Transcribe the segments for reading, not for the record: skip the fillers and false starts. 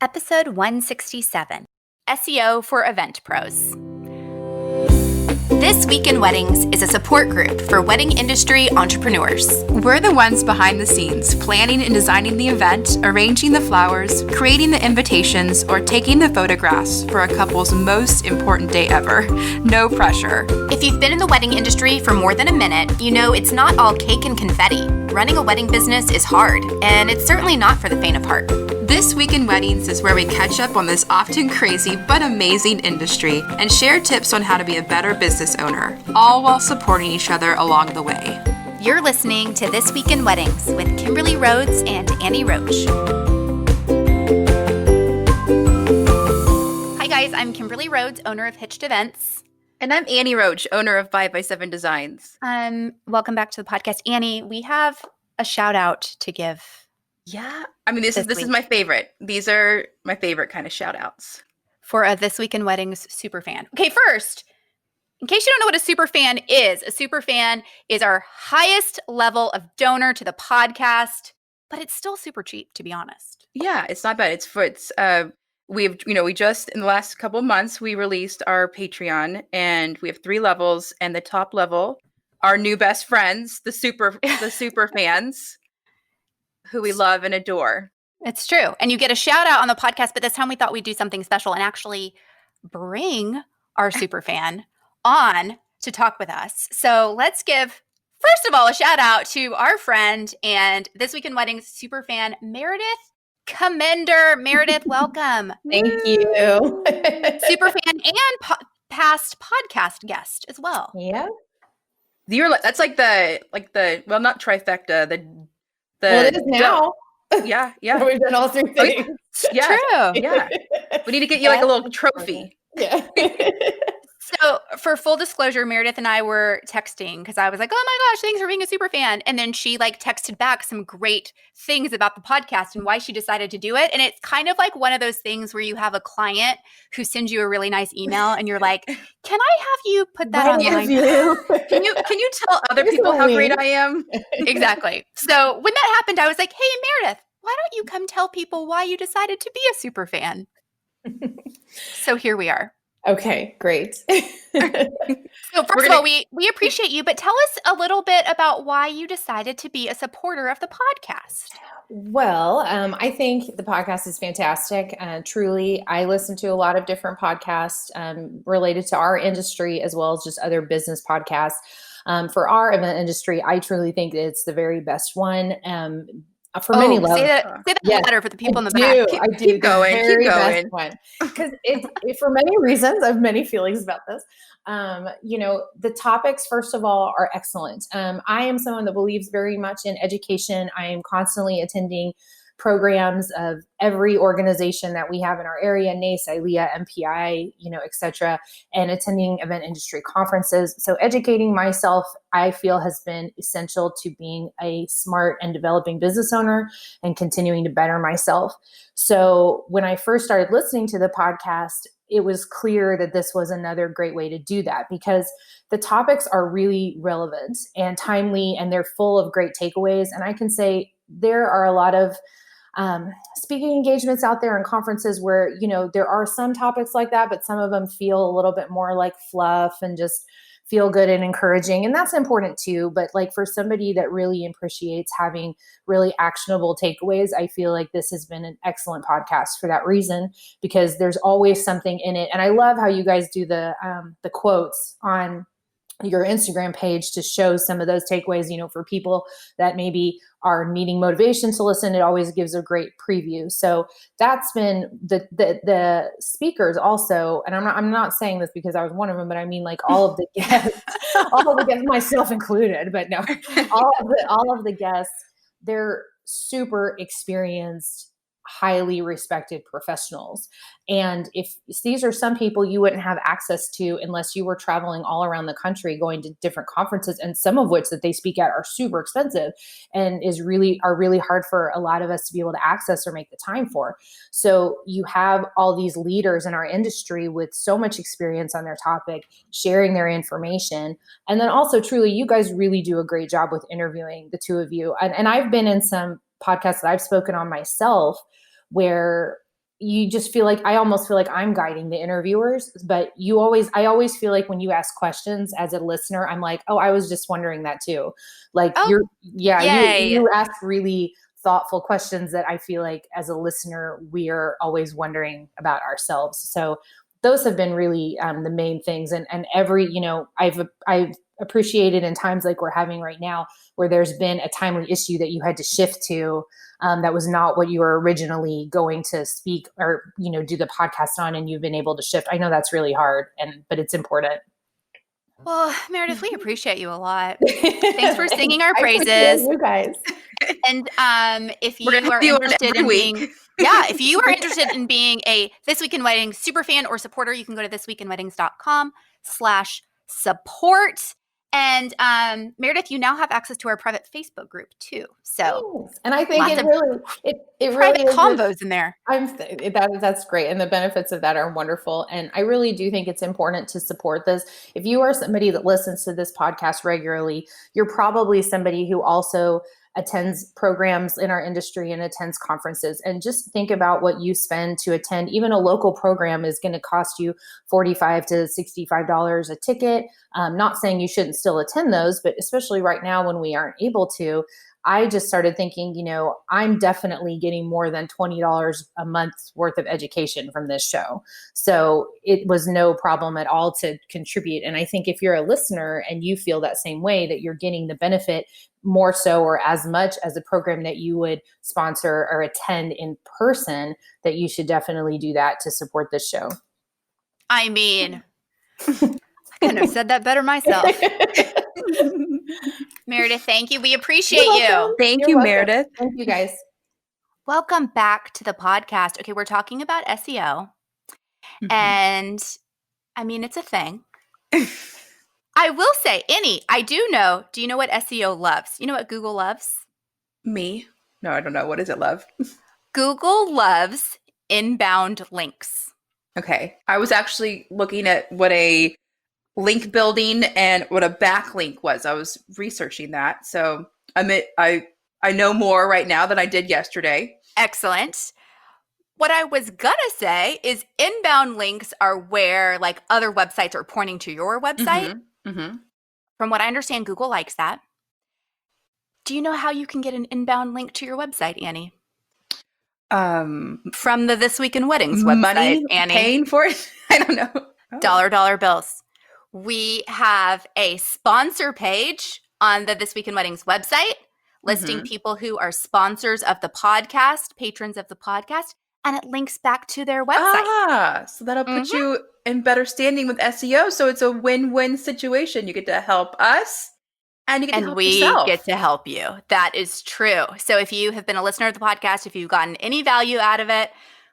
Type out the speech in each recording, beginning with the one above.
Episode 167, SEO for Event Pros. This Week in Weddings is a support group for wedding industry entrepreneurs. We're the ones behind the scenes, planning and designing the event, arranging the flowers, creating the invitations, or taking the photographs for a couple's most important day ever. No pressure. If you've been in the wedding industry for more than a minute, you know it's not all cake and confetti. Running a wedding business is hard, and it's certainly not for the faint of heart. This Week in Weddings is where we catch up on this often crazy but amazing industry and share tips on how to be a better business owner, all while supporting each other along the way. You're listening to This Week in Weddings with Kimberly RHODES and Annie Roche. Hi guys, I'm Kimberly RHODES, owner of Hitched Events. And I'm Annie Roche, owner of 5x7 Designs. Welcome back to the podcast. Annie, we have a shout out to give. Yeah, I mean, this is my favorite. These are my favorite kind of shout outs. For a This Week in Weddings super fan. Okay, first, in case you don't know what a super fan is our highest level of donor to the podcast, but it's still super cheap, to be honest. Yeah, it's not bad. We just in the last couple of months we released our Patreon, and we have 3 levels, and the top level, our new best friends, the super fans, who we love and adore. It's true. And you get a shout out on the podcast, but this time we thought we'd do something special and actually bring our super fan on to talk with us. So let's give, first of all, a shout out to our friend and This Week in Weddings super fan, Meredith Commender. Meredith, welcome. Thank you. Super fan and past podcast guest as well. Yeah. That's like the well, not trifecta, well, it is now. Yeah. We've done all 3 things. Yeah. True. Yeah. We need to get you like a little trophy. Yeah. So for full disclosure, Meredith and I were texting because I was like, oh my gosh, thanks for being a super fan. And then she texted back some great things about the podcast and why she decided to do it. And it's kind of like one of those things where you have a client who sends you a really nice email and you're like, can I have you put that online? Can you tell other people how great I am? Exactly. So when that happened, I was like, hey, Meredith, why don't you come tell people why you decided to be a super fan? So here we are. Okay, great. So first of all, we appreciate you, but tell us a little bit about why you decided to be a supporter of the podcast. Well, I think the podcast is fantastic. Truly, I listen to a lot of different podcasts related to our industry as well as just other business podcasts. For our event industry, I truly think it's the very best one. For many levels. Say that better for the people in the back. I do. Keep going. Because for many reasons, I have many feelings about this. The topics, first of all, are excellent. I am someone that believes very much in education. I am constantly attending programs of every organization that we have in our area, NACE, ILEA, MPI, et cetera, and attending event industry conferences. So educating myself, I feel, has been essential to being a smart and developing business owner and continuing to better myself. So when I first started listening to the podcast, it was clear that this was another great way to do that because the topics are really relevant and timely, and they're full of great takeaways. And I can say there are a lot of speaking engagements out there and conferences where, there are some topics like that, but some of them feel a little bit more like fluff and just feel good and encouraging. And that's important too. But for somebody that really appreciates having really actionable takeaways, I feel like this has been an excellent podcast for that reason, because there's always something in it. And I love how you guys do the quotes on your Instagram page to show some of those takeaways, for people that maybe are needing motivation to listen. It always gives a great preview. So that's been the speakers also. And I'm not saying this because I was one of them, but I mean all of the guests, myself included, but no, all of the guests, they're super experienced, highly respected professionals. And if these are some people you wouldn't have access to unless you were traveling all around the country, going to different conferences, and some of which that they speak at are super expensive and are really hard for a lot of us to be able to access or make the time for. So you have all these leaders in our industry with so much experience on their topic, sharing their information. And then also, truly, you guys really do a great job with interviewing, the two of you. And I've been in some podcasts that I've spoken on myself where you just feel like, I almost feel like I'm guiding the interviewers, but I always feel like when you ask questions as a listener, I'm like, oh, I was just wondering that too. Like yay. you ask really thoughtful questions that I feel like as a listener, we're always wondering about ourselves. So those have been really the main things. And every, I've appreciated in times like we're having right now, where there's been a timely issue that you had to shift to, that was not what you were originally going to speak or, do the podcast on, and you've been able to shift. I know that's really hard, but it's important. Well, Meredith, we appreciate you a lot. Thanks for singing our praises. You guys. And if you are interested in being, if you are interested in being a This Week in Weddings super fan or supporter, you can go to thisweekinweddings.com/support. And Meredith, you now have access to our private Facebook group too. So, and I think it really private combos in there. That's great, and the benefits of that are wonderful. And I really do think it's important to support this. If you are somebody that listens to this podcast regularly, you're probably somebody who also attends programs in our industry and attends conferences. And just think about what you spend to attend. Even a local program is going to cost you $45 to $65 a ticket. Not saying you shouldn't still attend those, but especially right now when we aren't able to, I just started thinking, I'm definitely getting more than $20 a month worth of education from this show. So it was no problem at all to contribute. And I think if you're a listener and you feel that same way, that you're getting the benefit more so or as much as a program that you would sponsor or attend in person, that you should definitely do that to support this show. I mean, I couldn't have said that better myself. Meredith, thank you. We appreciate you. Thank you, Meredith. Thank you, guys. Welcome back to the podcast. Okay, we're talking about SEO. And I mean, it's a thing. I will say, Annie, I do know. Do you know what SEO loves? You know what Google loves? Me? No, I don't know. What does it love? Google loves inbound links. Okay. I was actually looking at what a link building and what a backlink was. I was researching that. So I know more right now than I did yesterday. Excellent. What I was gonna say is inbound links are where like other websites are pointing to your website. From what I understand, Google likes that. Do you know how you can get an inbound link to your website, Annie? From the This Week in Weddings website, money, Annie. Paying for it? I don't know. Dollar bills. We have a sponsor page on the This Week in Weddings website listing people who are sponsors of the podcast, patrons of the podcast, and it links back to their website. So that'll put you in better standing with SEO. So it's a win-win situation. You get to help us and you get to help yourself. And we get to help you. That is true. So if you have been a listener of the podcast, if you've gotten any value out of it,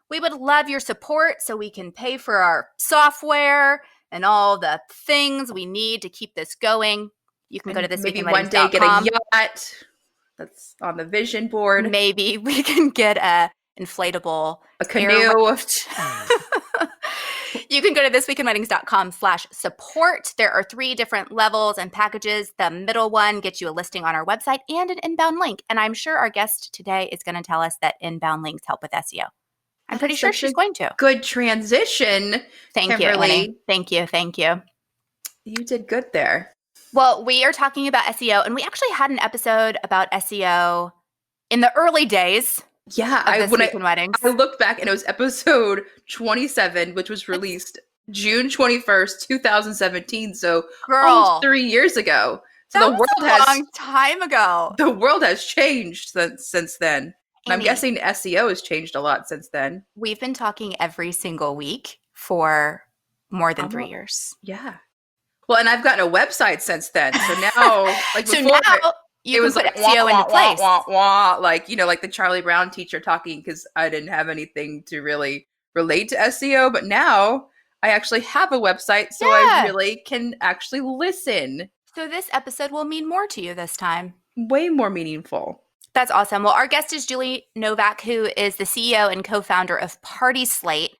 we would love your support so we can pay for our software and all the things we need to keep this going. You can go to thisweekinweddings.com. Maybe one day get a yacht that's on the vision board. Maybe we can get a inflatable canoe. You can go to thisweekinweddings.com/support. There are 3 different levels and packages. The middle one gets you a listing on our website and an inbound link. And I'm sure our guest today is going to tell us that inbound links help with SEO. I'm pretty sure she's going to. Good transition. Thank you, Annie. Thank you. You did good there. Well, we are talking about SEO, and we actually had an episode about SEO in the early days. Yeah, I looked back and it was episode 27, which was released June 21st, 2017. So almost 3 years ago. So that was a long time ago. The world has changed since then. And I'm guessing SEO has changed a lot since then. We've been talking every single week for more than 3 years. Yeah. Well, and I've gotten a website since then. So now, it was like SEO into place. Like the Charlie Brown teacher talking because I didn't have anything to really relate to SEO. But now I actually have a website, so I really can actually listen. So this episode will mean more to you this time. Way more meaningful. That's awesome. Well, our guest is Julie Novak, who is the CEO and co-founder of Party Slate.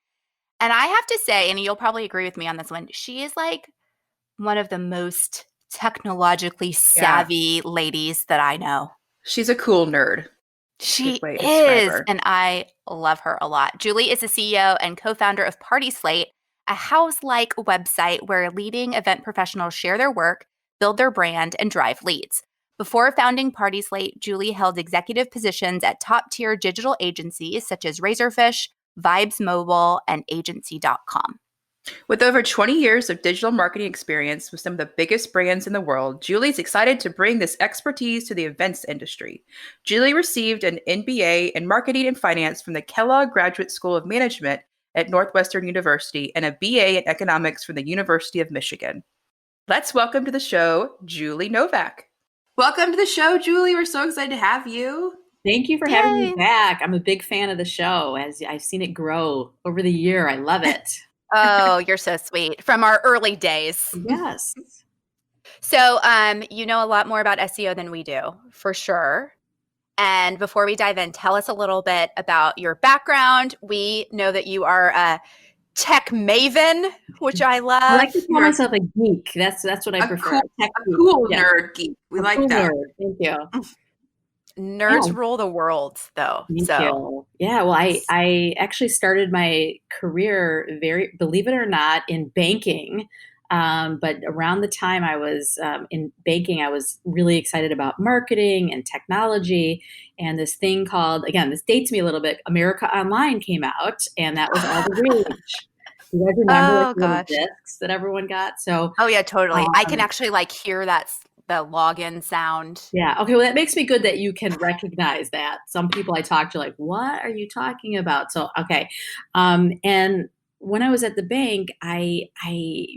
And I have to say, and you'll probably agree with me on this one, she is like one of the most technologically savvy ladies that I know. She's a cool nerd. She Good way to describe is, her. and I love her a lot. Julie is the CEO and co-founder of Party Slate, a house-like website where leading event professionals share their work, build their brand, and drive leads. Before founding Party Slate, Julie held executive positions at top-tier digital agencies such as Razorfish, Vibes Mobile, and Agency.com. With over 20 years of digital marketing experience with some of the biggest brands in the world, Julie's excited to bring this expertise to the events industry. Julie received an MBA in Marketing and Finance from the Kellogg Graduate School of Management at Northwestern University and a BA in Economics from the University of Michigan. Let's welcome to the show, Julie Novak. Welcome to the show, Julie. We're so excited to have you. Thank you for having me back. I'm a big fan of the show. As I've seen it grow over the year. I love it. Oh, you're so sweet. From our early days. Yes. So, you know a lot more about SEO than we do, for sure. And before we dive in, tell us a little bit about your background. We know that you are a tech maven, which I love. I like to call myself a geek. That's what I prefer. A cool nerd geek. We like cool that. Nerd. Thank you. Nerds rule the world, though. Thank you. Yeah, well, I actually started my career believe it or not, in banking. But around the time I was in banking, I was really excited about marketing and technology. And this thing called, again, this dates me a little bit, America Online came out, and that was all the rage. You guys remember the little discs that everyone got? So, oh yeah, totally. I can actually hear the login sound. Yeah. Okay. Well, that makes me good that you can recognize that. Some people I talk to what are you talking about? So, okay. And when I was at the bank, I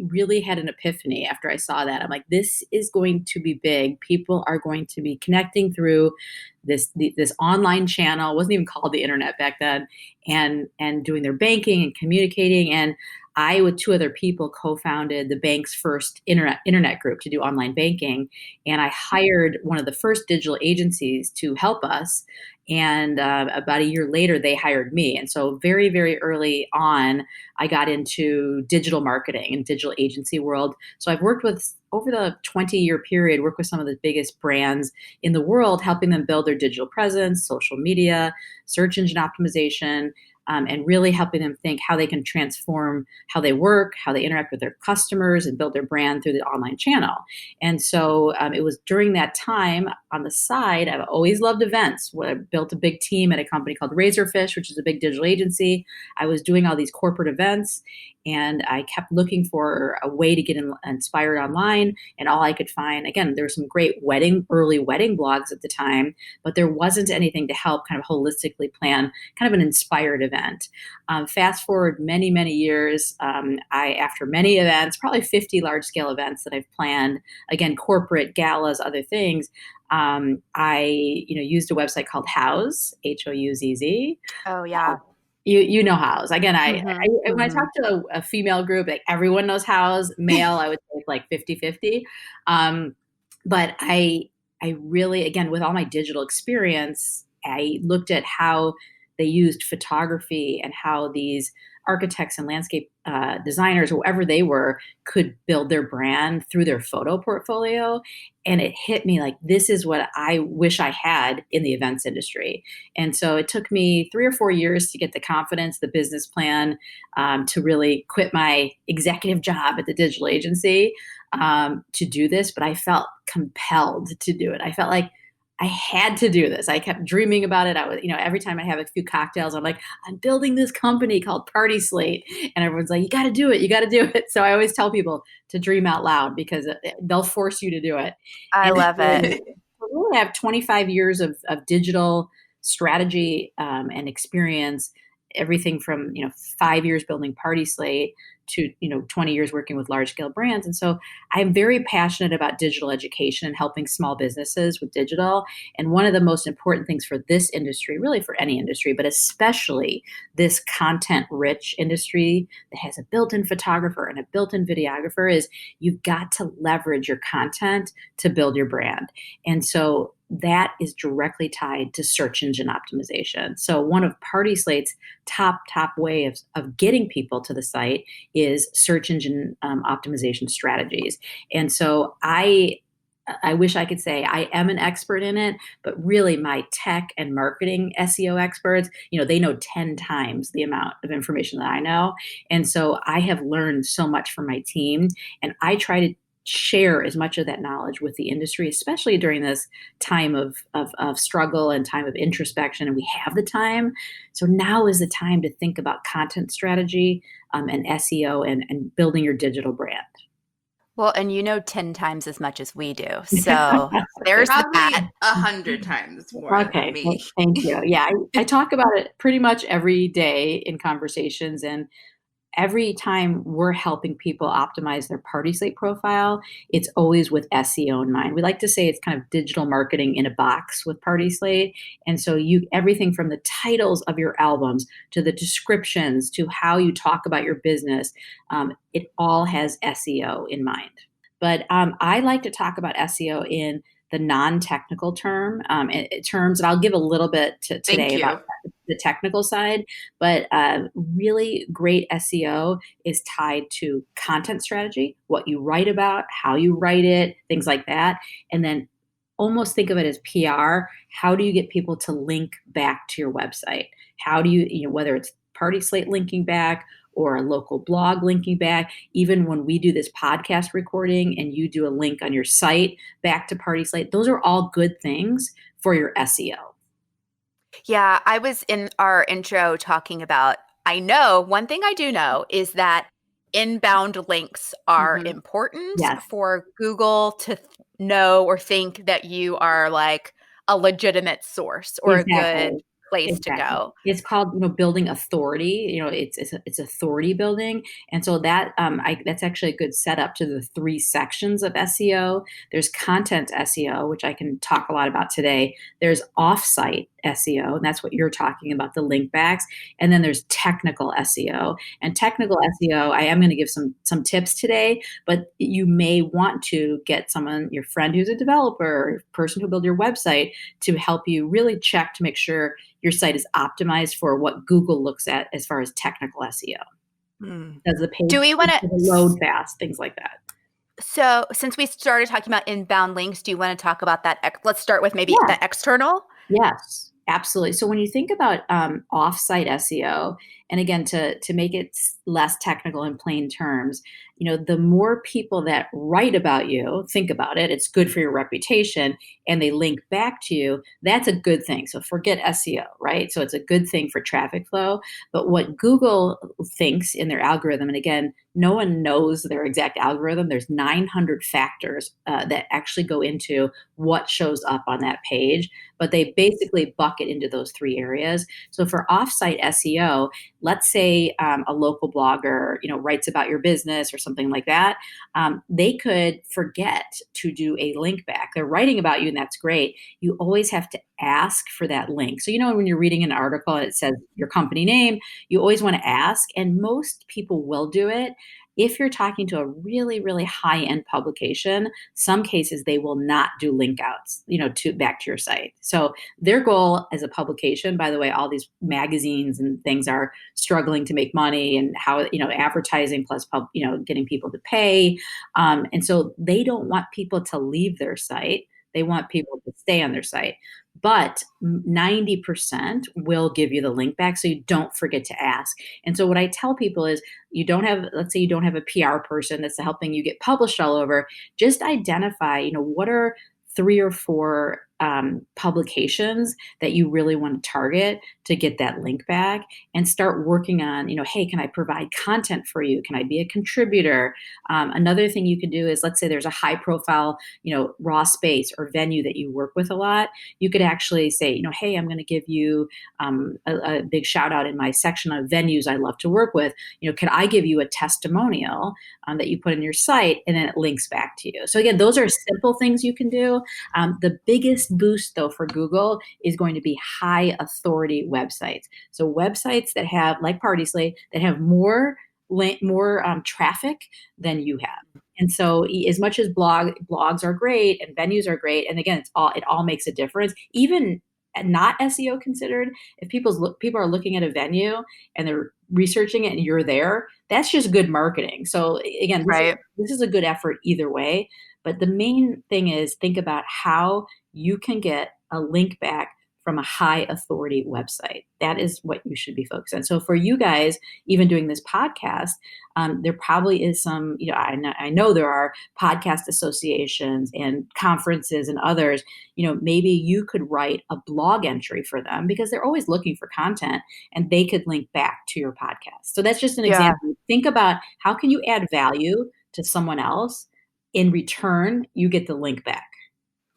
really had an epiphany after I saw that. I'm like, this is going to be big. People are going to be connecting through this online channel. It wasn't even called the internet back then, and doing their banking and communicating. And I, with two other people, co-founded the bank's first internet group to do online banking. And I hired one of the first digital agencies to help us. And about a year later, they hired me. And so very, very early on, I got into digital marketing and digital agency world. So I've worked with, over the 20-year period, worked with some of the biggest brands in the world, helping them build their digital presence, social media, search engine optimization, and really helping them think how they can transform how they work, how they interact with their customers, and build their brand through the online channel. And so it was during that time, on the side, I've always loved events. I built a big team at a company called Razorfish, which is a big digital agency. I was doing all these corporate events, and I kept looking for a way to get inspired online. And all I could find, again, there were some great early wedding blogs at the time, but there wasn't anything to help kind of holistically plan kind of an inspired event. Fast forward many, many years, after many events, probably 50 large scale events that I've planned, again, corporate galas, other things, I used a website called Houzz, Houzz. Oh yeah. You know Houzz. Again, when I talk to a female group, everyone knows Houzz. Male, I would say it's 50-50. But I really, again, with all my digital experience, I looked at how they used photography and how these architects and landscape designers, whoever they were, could build their brand through their photo portfolio. And it hit me this is what I wish I had in the events industry. And so it took me 3 or 4 years to get the confidence, the business plan, to really quit my executive job at the digital agency to do this. But I felt compelled to do it. I felt like I had to do this. I kept dreaming about it. I was, every time I have a few cocktails, I'm like, I'm building this company called Party Slate. And everyone's like, you got to do it. You got to do it. So I always tell people to dream out loud because they'll force you to do it. I love it. I have 25 years of digital strategy and experience, everything from, 5 years building Party Slate to 20 years working with large scale brands. And so I'm very passionate about digital education and helping small businesses with digital. And one of the most important things for this industry, really for any industry, but especially this content rich industry that has a built-in photographer and a built-in videographer, is you've got to leverage your content to build your brand. And so that is directly tied to search engine optimization. So one of Party Slate's top way of getting people to the site is search engine optimization strategies. And so I I wish I could say I am an expert in it, but really my tech and marketing SEO experts, they know 10 times the amount of information that I know. And so I have learned so much from my team, and I try to share as much of that knowledge with the industry, especially during this time of struggle and time of introspection. And we have the time. So now is the time to think about content strategy and SEO and building your digital brand. Well, and 10 times as much as we do. So there's probably that. 100 times more than me. Well, thank you. Yeah, I talk about it pretty much every day in conversations, and every time we're helping people optimize their Party Slate profile, it's always with SEO in mind. We like to say it's kind of digital marketing in a box with Party Slate. And so everything from the titles of your albums to the descriptions to how you talk about your business, it all has SEO in mind. But I like to talk about SEO in the non-technical terms, and I'll give a little bit today about the technical side, but really great SEO is tied to content strategy, what you write about, how you write it, things like that. And then almost think of it as PR. How do you get people to link back to your website? How do you, whether it's Party Slate linking back or a local blog linking back, even when we do this podcast recording and you do a link on your site back to Party Slate, those are all good things for your SEO. Yeah, I was in our intro talking about, I know one thing I do know is that inbound links are important for Google to know or think that you are like a legitimate source or a good place to go. It's called, building authority. It's authority building. And so that that's actually a good setup to the 3 sections of SEO. There's content SEO, which I can talk a lot about today. There's offsite SEO, and that's what you're talking about, the link backs. And then there's technical SEO. And technical SEO, I am going to give some tips today, but you may want to get someone, your friend who's a developer, or person who build your website, to help you really check to make sure your site is optimized for what Google looks at as far as technical SEO. Does the page load fast, things like that. So since we started talking about inbound links, do you want to talk about that? Let's start with maybe the external. Yes, absolutely. So when you think about offsite SEO, and again, to make it less technical in plain terms, the more people that write about you, think about it, it's good for your reputation, and they link back to you, that's a good thing. So forget SEO, right? So it's a good thing for traffic flow. But what Google thinks in their algorithm, and again, no one knows their exact algorithm, there's 900 factors that actually go into what shows up on that page, but they basically bucket into those 3 areas. So for offsite SEO, let's say a local blogger, writes about your business or something like that. They could forget to do a link back. They're writing about you, and that's great. You always have to ask for that link. So, when you're reading an article and it says your company name, you always want to ask, and most people will do it. If you're talking to a really, really high-end publication, some cases they will not do link outs, back to your site. So their goal as a publication, by the way, all these magazines and things are struggling to make money, and how, advertising plus, getting people to pay. And so they don't want people to leave their site. They want people to stay on their site. But 90% will give you the link back, so you don't forget to ask. And so what I tell people is, let's say you don't have a PR person that's helping you get published all over, just identify, what are 3 or 4 publications that you really want to target to get that link back, and start working on, hey, can I provide content for you? Can I be a contributor? Another thing you can do is, let's say there's a high profile, raw space or venue that you work with a lot. You could actually say, hey, I'm going to give you a big shout out in my section of venues I love to work with. Could I give you a testimonial that you put in your site, and then it links back to you? So again, those are simple things you can do. The biggest boost though for Google is going to be high authority websites. So websites that have, like Party Slate, that have more traffic than you have. And so as much as blogs are great and venues are great, and again, it all makes a difference, even not SEO considered, if people are looking at a venue and they're researching it and you're there, that's just good marketing. So again, this is a good effort either way. But the main thing is think about how you can get a link back from a high authority website. That is what you should be focused on. So for you guys, even doing this podcast, there probably is some, I know there are podcast associations and conferences and others, maybe you could write a blog entry for them because they're always looking for content and they could link back to your podcast. So that's just an example. Think about how can you add value to someone else. In return, you get the link back.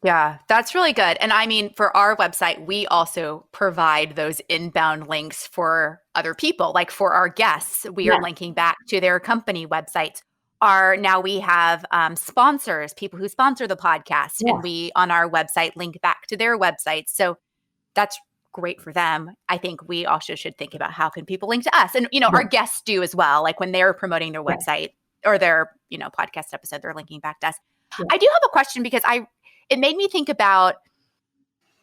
Yeah, that's really good. And I mean, for our website, we also provide those inbound links for other people. Like for our guests, we are linking back to their company websites. Now we have sponsors, people who sponsor the podcast, and we on our website link back to their websites. So that's great for them. I think we also should think about how can people link to us. And, our guests do as well. Like when they're promoting their website or their, podcast episode, they're linking back to us. I do have a question because it made me think about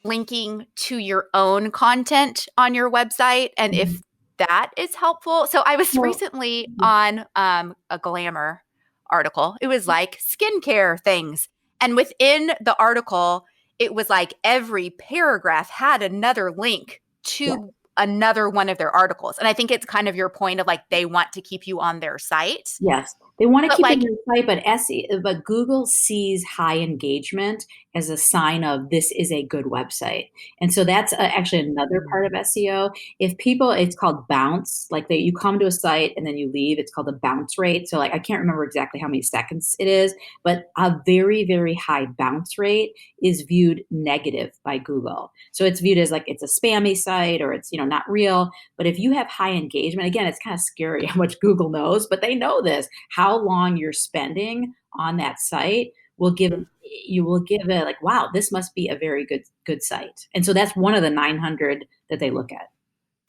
linking to your own content on your website and if that is helpful. So I was recently on a Glamour article. It was like skincare things. And within the article, it was like every paragraph had another link to another one of their articles. And I think it's kind of your point of like they want to keep you on their site. Yes. They want to keep it on their site, but Google sees high engagement as a sign of this is a good website. And so that's actually another part of SEO. If people, it's called bounce, like you come to a site and then you leave, it's called a bounce rate. So I can't remember exactly how many seconds it is, but a very, very high bounce rate is viewed negative by Google. So it's viewed as like it's a spammy site or it's, not real. But if you have high engagement, again, it's kind of scary how much Google knows, but they know this. How long you're spending on that site will give it like, wow, this must be a very good site. And so that's one of the 900 that they look at.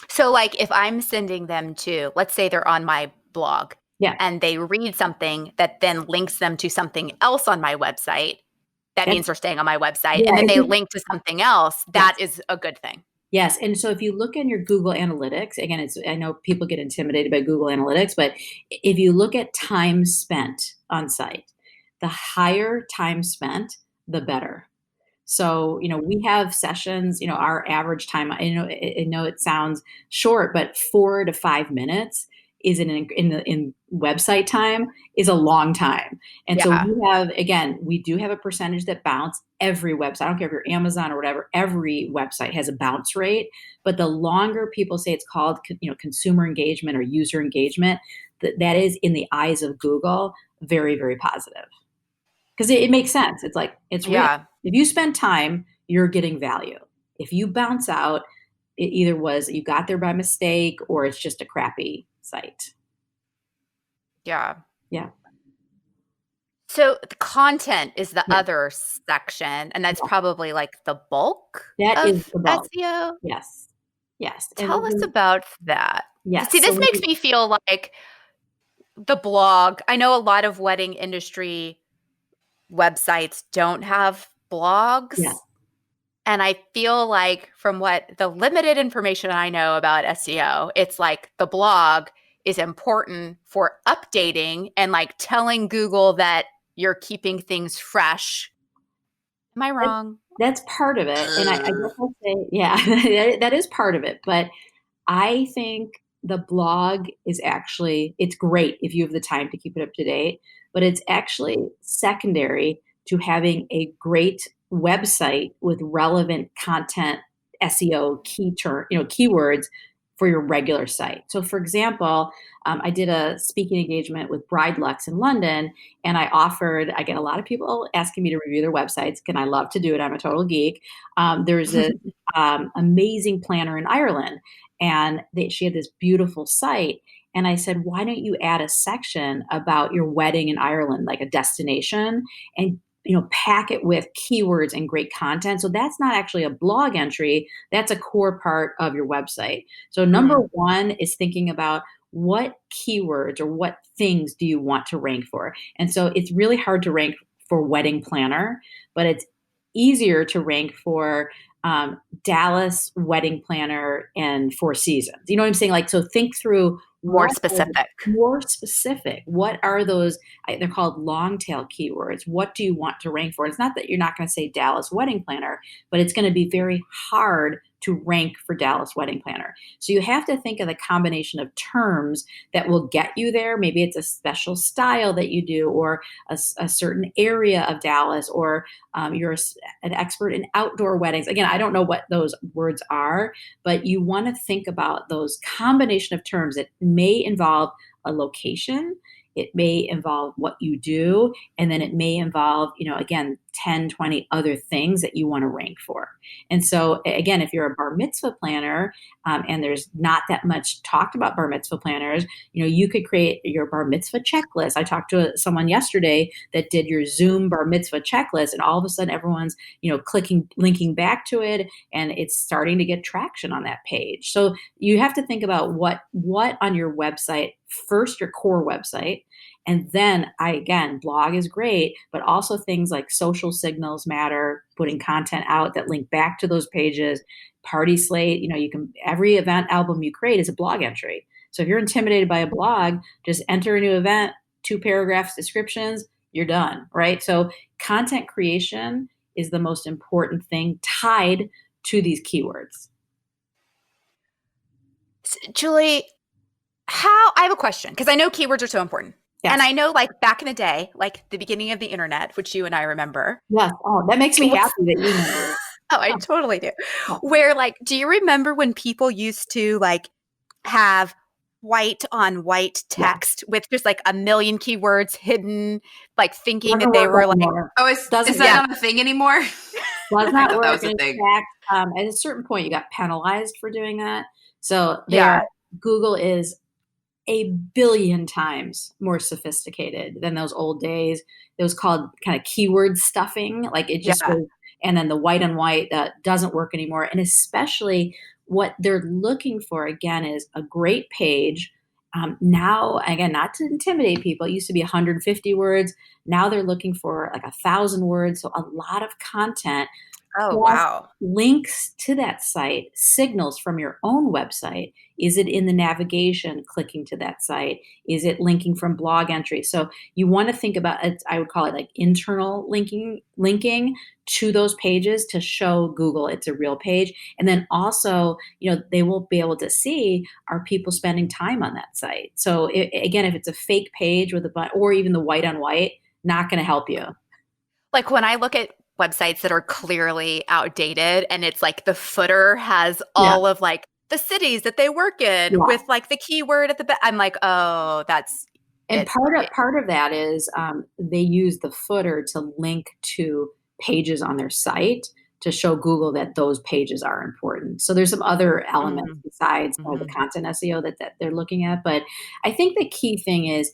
So like if I'm sending them to, let's say they're on my blog and they read something that then links them to something else on my website, that means they're staying on my website. And then they link to something else. That is a good thing. Yes. And so if you look in your Google Analytics, again, I know people get intimidated by Google Analytics, but if you look at time spent on site, the higher time spent, the better. So, we have sessions, our average time, I know it sounds short, but 4 to 5 minutes is in website time is a long time. And so we do have a percentage that bounce. Every website, I don't care if you're Amazon or whatever, every website has a bounce rate. But the longer people say it's called, consumer engagement or user engagement, that is in the eyes of Google, very, very positive. Because it makes sense. It's like, it's real. If you spend time, you're getting value. If you bounce out, it either was you got there by mistake or it's just a crappy site. Yeah. Yeah. So the content is the other section, and that's probably like the bulk is the bulk. SEO. Yes. Yes. Tell us about that. Yes. See, this makes me feel like the blog. I know a lot of wedding industry websites don't have blogs. Yeah. And I feel like from what the limited information I know about SEO, it's like the blog is important for updating and like telling Google that you're keeping things fresh. Am I wrong? That's part of it. And I guess I'll say, that is part of it. But I think the blog is actually, it's great if you have the time to keep it up to date, but it's actually secondary to having a great website with relevant content, SEO keywords for your regular site. So for example, I did a speaking engagement with Bride Lux in London, and I get a lot of people asking me to review their websites, and I love to do it. I'm a total geek. There's an amazing planner in Ireland, and she had this beautiful site. And I said, why don't you add a section about your wedding in Ireland, like a destination, and pack it with keywords and great content. So that's not actually a blog entry. That's a core part of your website. So number one is thinking about what keywords or what things do you want to rank for? And so it's really hard to rank for wedding planner, but it's easier to rank for Dallas wedding planner and Four Seasons. You know what I'm saying? Like, so think through More specific. More specific. What are those? They're called long tail keywords. What do you want to rank for? It's not that you're not going to say Dallas wedding planner, but it's going to be very hard to rank for Dallas wedding planner. So you have to think of the combination of terms that will get you there. Maybe it's a special style that you do, or a certain area of Dallas, or you're an expert in outdoor weddings. Again, I don't know what those words are, but you want to think about those combination of terms that may involve a location. It may involve what you do, and then it may involve, again, 10, 20 other things that you want to rank for. And so, again, if you're a bar mitzvah planner, and there's not that much talked about bar mitzvah planners, you could create your bar mitzvah checklist. I talked to someone yesterday that did your Zoom bar mitzvah checklist, and all of a sudden everyone's, linking back to it, and it's starting to get traction on that page. So you have to think about what on your website, first your core website, and then blog is great, but also things like social signals matter, putting content out that link back to those pages, party slate. Every event album you create is a blog entry. So if you're intimidated by a blog, just enter a new event, 2 paragraphs, descriptions, you're done, right? So content creation is the most important thing tied to these keywords. Julie, I have a question, because I know keywords are so important. Yes. And I know, like, back in the day, like the beginning of the internet, which you and I remember. Yes. Oh, that makes me happy that you remember. Oh, I totally do. Where, like, do you remember when people used to, like, have white on white text with just like a million keywords hidden, like thinking that they were like, is that not a thing anymore? Well, it's not that was a thing. Fact, at a certain point, you got penalized for doing that. So Google is a billion times more sophisticated than those old days. It was called kind of keyword stuffing. Like it just was, and then the white on white doesn't work anymore. And especially what they're looking for, again, is a great page. Now, again, not to intimidate people, it used to be 150 words. Now they're looking for like 1,000 words. So a lot of content. Oh, wow. Links to that site, signals from your own website. Is it in the navigation clicking to that site? Is it linking from blog entries? So you want to think about it, I would call it like internal linking to those pages to show Google it's a real page. And then also, they will be able to see, are people spending time on that site? So again, if it's a fake page with or even the white on white, not going to help you. Like when I look at websites that are clearly outdated, and it's like the footer has all of like the cities that they work in with like the keyword at the back. I'm like, oh, that's. And part of that is they use the footer to link to pages on their site to show Google that those pages are important. So there's some other elements besides the content SEO that they're looking at. But I think the key thing is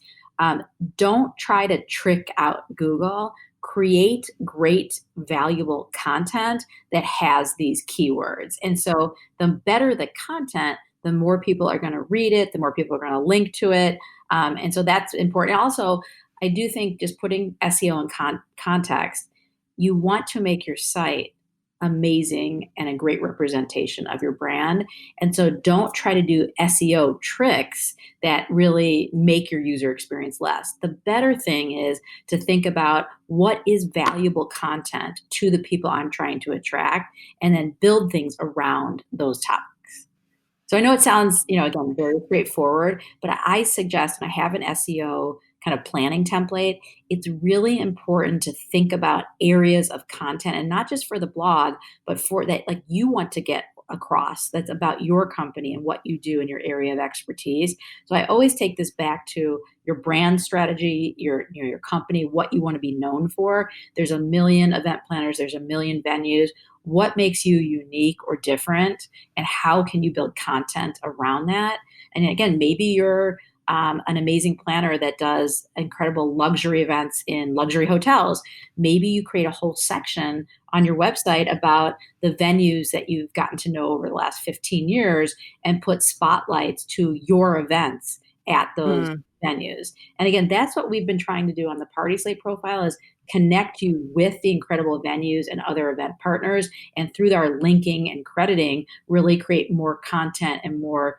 don't try to trick out Google. Create great, valuable content that has these keywords. And so the better the content, the more people are going to read it, the more people are going to link to it. And so that's important. Also, I do think just putting SEO in context, you want to make your site amazing and a great representation of your brand. And so don't try to do SEO tricks that really make your user experience less. The better thing is to think about what is valuable content to the people I'm trying to attract, and then build things around those topics. So I know it sounds, again, very straightforward, but I suggest, and I have an SEO kind of planning template, it's really important to think about areas of content, and not just for the blog, but for that, like you want to get across, that's about your company and what you do in your area of expertise. So I always take this back to your brand strategy, your company, what you want to be known for. There's a million event planners, there's a million venues. What makes you unique or different, and how can you build content around that? And again, maybe you're an amazing planner that does incredible luxury events in luxury hotels. Maybe you create a whole section on your website about the venues that you've gotten to know over the last 15 years and put spotlights to your events at those venues. And again, that's what we've been trying to do on the Party Slate profile, is connect you with the incredible venues and other event partners. And through our linking and crediting, really create more content and more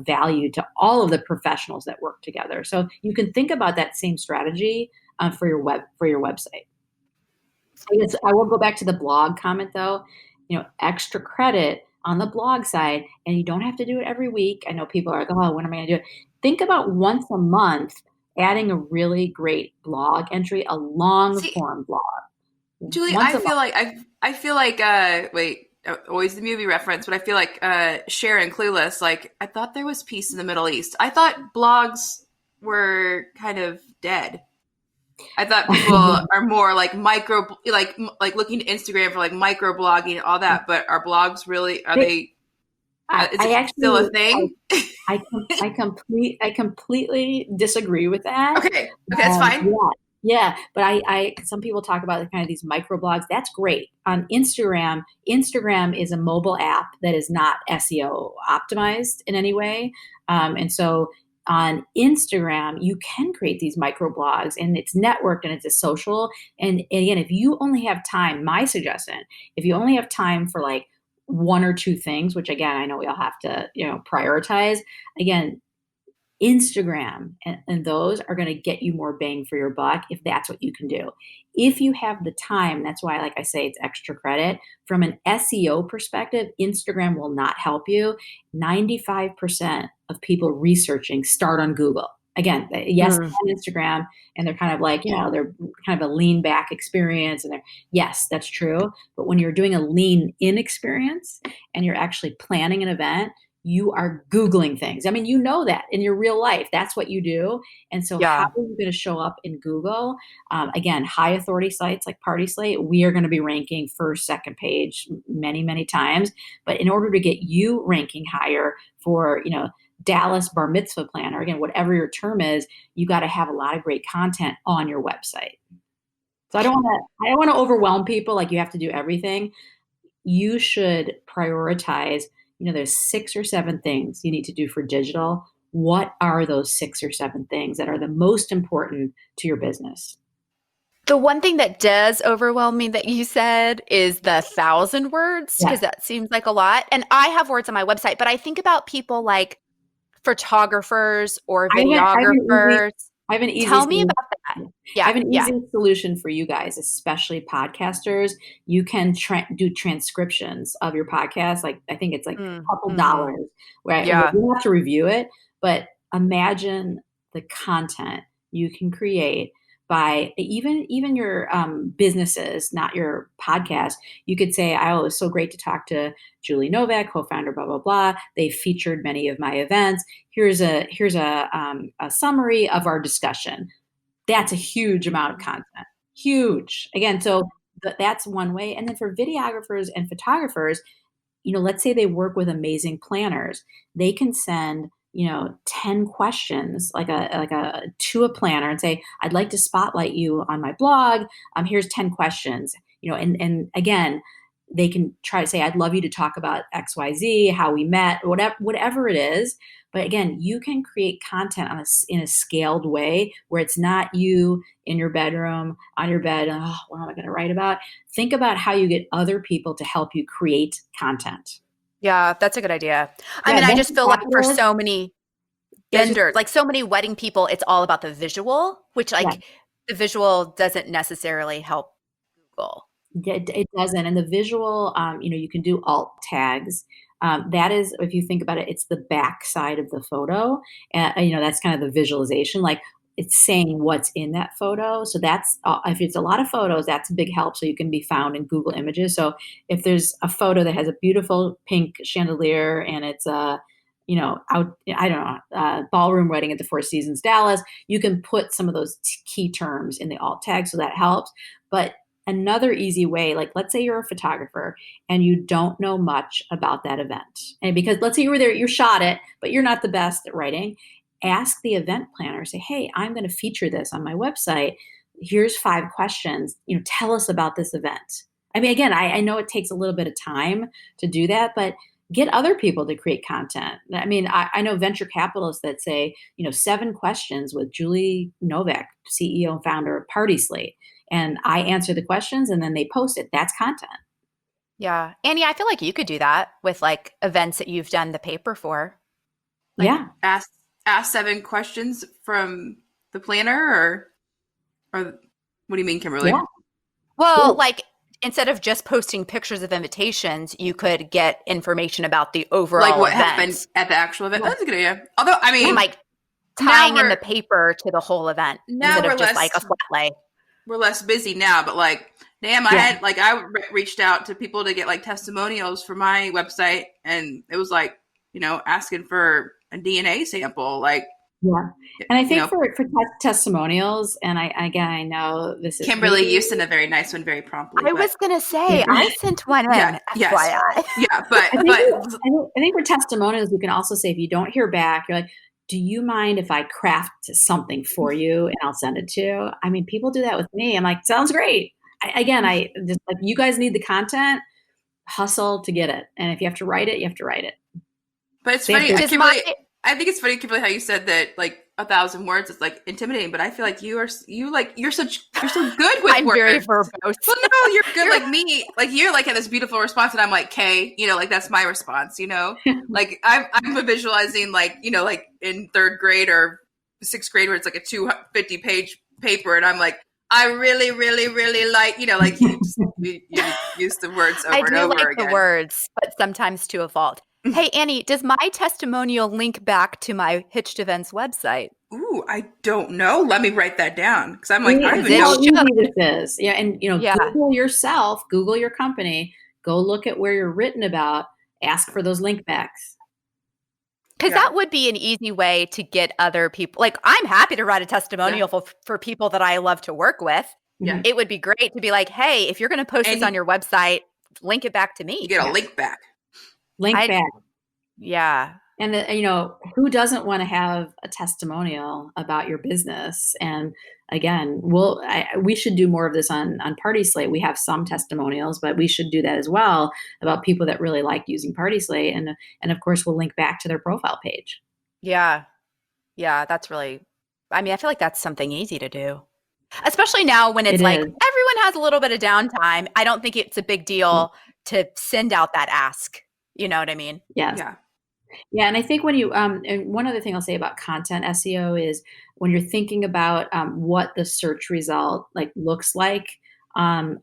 value to all of the professionals that work together. So you can think about that same strategy for your website. I will go back to the blog comment though. Extra credit on the blog side, and you don't have to do it every week. I know people are like, oh, when am I going to do it? Think about once a month adding a really great blog entry, a long form blog. Julie, I feel like always the movie reference, but I feel like Sharon Clueless, like, I thought there was peace in the Middle East. I thought blogs were kind of dead. I thought people are more like micro, like looking to Instagram for like micro blogging and all that. But are blogs really? Is it still a thing? I completely disagree with that. Okay, that's fine. Yeah, but some people talk about kind of these micro blogs. That's great. On Instagram is a mobile app that is not SEO optimized in any way, and so on Instagram, you can create these micro blogs, and it's networked and it's a social. And again, if you only have time, my suggestion, if you only have time for like one or two things, which again, I know we all have to, prioritize, again, Instagram and those are going to get you more bang for your buck if that's what you can do. If you have the time, that's why, like I say, it's extra credit. From an SEO perspective, Instagram will not help you. 95% of people researching start on Google. Again, yes, on Instagram, and they're kind of like, they're kind of a lean back experience. And yes, that's true. But when you're doing a lean in experience and you're actually planning an event, you are Googling things. I mean, you know that in your real life, that's what you do. And so how are you going to show up in Google? Again, high authority sites like Party Slate, we are going to be ranking first, second page many, many times. But in order to get you ranking higher for, Dallas bar mitzvah planner, again, whatever your term is, you got to have a lot of great content on your website. So I don't want to overwhelm people like you have to do everything. You should prioritize. There's 6 or 7 things you need to do for digital. What are those 6 or 7 things that are the most important to your business? The one thing that does overwhelm me that you said is the 1,000 words, because that seems like a lot. And I have words on my website, but I think about people like photographers or videographers. I have an easy Tell me about that. I have an easy solution for you guys, especially podcasters. You can do transcriptions of your podcast. Like, I think it's like a couple dollars, right? Yeah. You have to review it, but imagine the content you can create by even your businesses, not your podcast. You could say, it was so great to talk to Julie Novak, co-founder, blah, blah, blah. They featured many of my events. Here's a summary of our discussion. That's a huge amount of content. Huge. Again, so that's one way. And then for videographers and photographers, let's say they work with amazing planners. They can send 10 questions to a planner and say, I'd like to spotlight you on my blog. Here's 10 questions, and again, they can try to say, I'd love you to talk about XYZ, how we met, whatever it is. But again, you can create content in a scaled way where it's not you in your bedroom, on your bed. Oh, what am I going to write about? Think about how you get other people to help you create content. Yeah, that's a good idea. I mean, I just feel like for so many vendors, like so many wedding people, it's all about the visual, which the visual doesn't necessarily help Google. It doesn't. And the visual, you can do alt tags. That is, if you think about it, it's the back side of the photo. That's kind of the visualization. Like, it's saying what's in that photo. So that's, if it's a lot of photos, that's a big help. So you can be found in Google Images. So if there's a photo that has a beautiful pink chandelier and it's ballroom wedding at the Four Seasons Dallas, you can put some of those key terms in the alt tag. So that helps. But another easy way, like, let's say you're a photographer and you don't know much about that event. And because let's say you were there, you shot it, but you're not the best at writing. Ask the event planner, say, hey, I'm going to feature this on my website. Here's 5 questions. Tell us about this event. I mean, again, I know it takes a little bit of time to do that, but get other people to create content. I mean, I know venture capitalists that say, 7 questions with Julie Novak, CEO and founder of Party Slate. And I answer the questions and then they post it. That's content. Yeah. Annie, I feel like you could do that with like events that you've done the paper for. Like ask 7 questions from the planner or what do you mean, Kimberly? Yeah. Well, like instead of just posting pictures of invitations, you could get information about the overall like what event. happened at the actual event. That's a good idea. Although, I mean, and like tying in the paper to the whole event now instead we're of just less, like a flat lay. We're less busy now, but like, damn, I reached out to people to get like testimonials for my website, and it was like, asking for a DNA sample, like. Yeah. And I think for testimonials, and I know this is Kimberly, you sent a very nice one very promptly. I was going to say, I sent one in, FYI. Yeah, but I think for testimonials, you can also say, if you don't hear back, you're like, do you mind if I craft something for you and I'll send it to you? I mean, people do that with me. I'm like, sounds great. I just like, you guys need the content, hustle to get it. And if you have to write it, you have to write it. But it's funny, Kimberly, I think it's funny, Kimberly, how you said that like 1,000 words is like intimidating, but I feel like you're so good with I'm words. very verbose. Well, no, you're good like me. Like you're like have this beautiful response, and I'm like, Kay, like that's my response. Like I'm visualizing like like in 3rd grade or 6th grade where it's like a 250-page paper, and I'm like, I really, really, really like like you use the words over and over again. The words, but sometimes to a fault. Hey, Annie, does my testimonial link back to my Hitched Events website? Ooh, I don't know. Let me write that down because I'm like, I don't even know know how easy this is. Yeah, and Google yourself, Google your company, go look at where you're written about, ask for those link backs. Because that would be an easy way to get other people. Like, I'm happy to write a testimonial for people that I love to work with. Yeah, it would be great to be like, hey, if you're going to post this on your website, link it back to me. You get a link back. Back. Yeah. And who doesn't want to have a testimonial about your business? And again, we should do more of this on Party Slate. We have some testimonials, but we should do that as well about people that really like using Party Slate. And of course, we'll link back to their profile page. Yeah. Yeah. That's really, I mean, I feel like that's something easy to do, especially now when it's like everyone has a little bit of downtime. I don't think it's a big deal to send out that ask. You know what I mean? Yes. Yeah. And I think when you, and one other thing I'll say about content SEO is when you're thinking about what the search result looks like on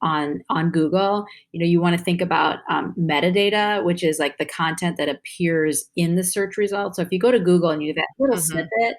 Google, you want to think about metadata, which is like the content that appears in the search result. So if you go to Google and you have that little snippet,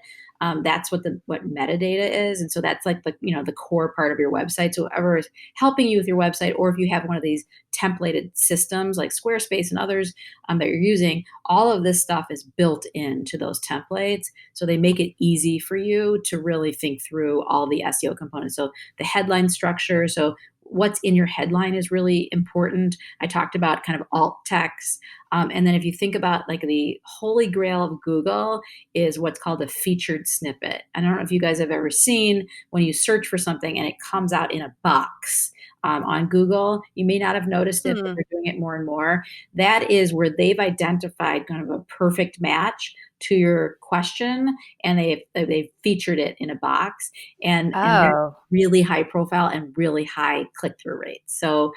that's what metadata is. And so that's like the core part of your website. So whoever is helping you with your website, or if you have one of these templated systems like Squarespace and others that you're using, all of this stuff is built into those templates. So they make it easy for you to really think through all the SEO components. So the headline structure. So what's in your headline is really important. I talked about kind of alt text. And then if you think about like the holy grail of Google is what's called a featured snippet. I don't know if you guys have ever seen when you search for something and it comes out in a box on Google. You may not have noticed it, but they're doing it more and more. That is where they've identified kind of a perfect match to your question, and they've featured it in a box, and they're really high profile and really high click-through rates. So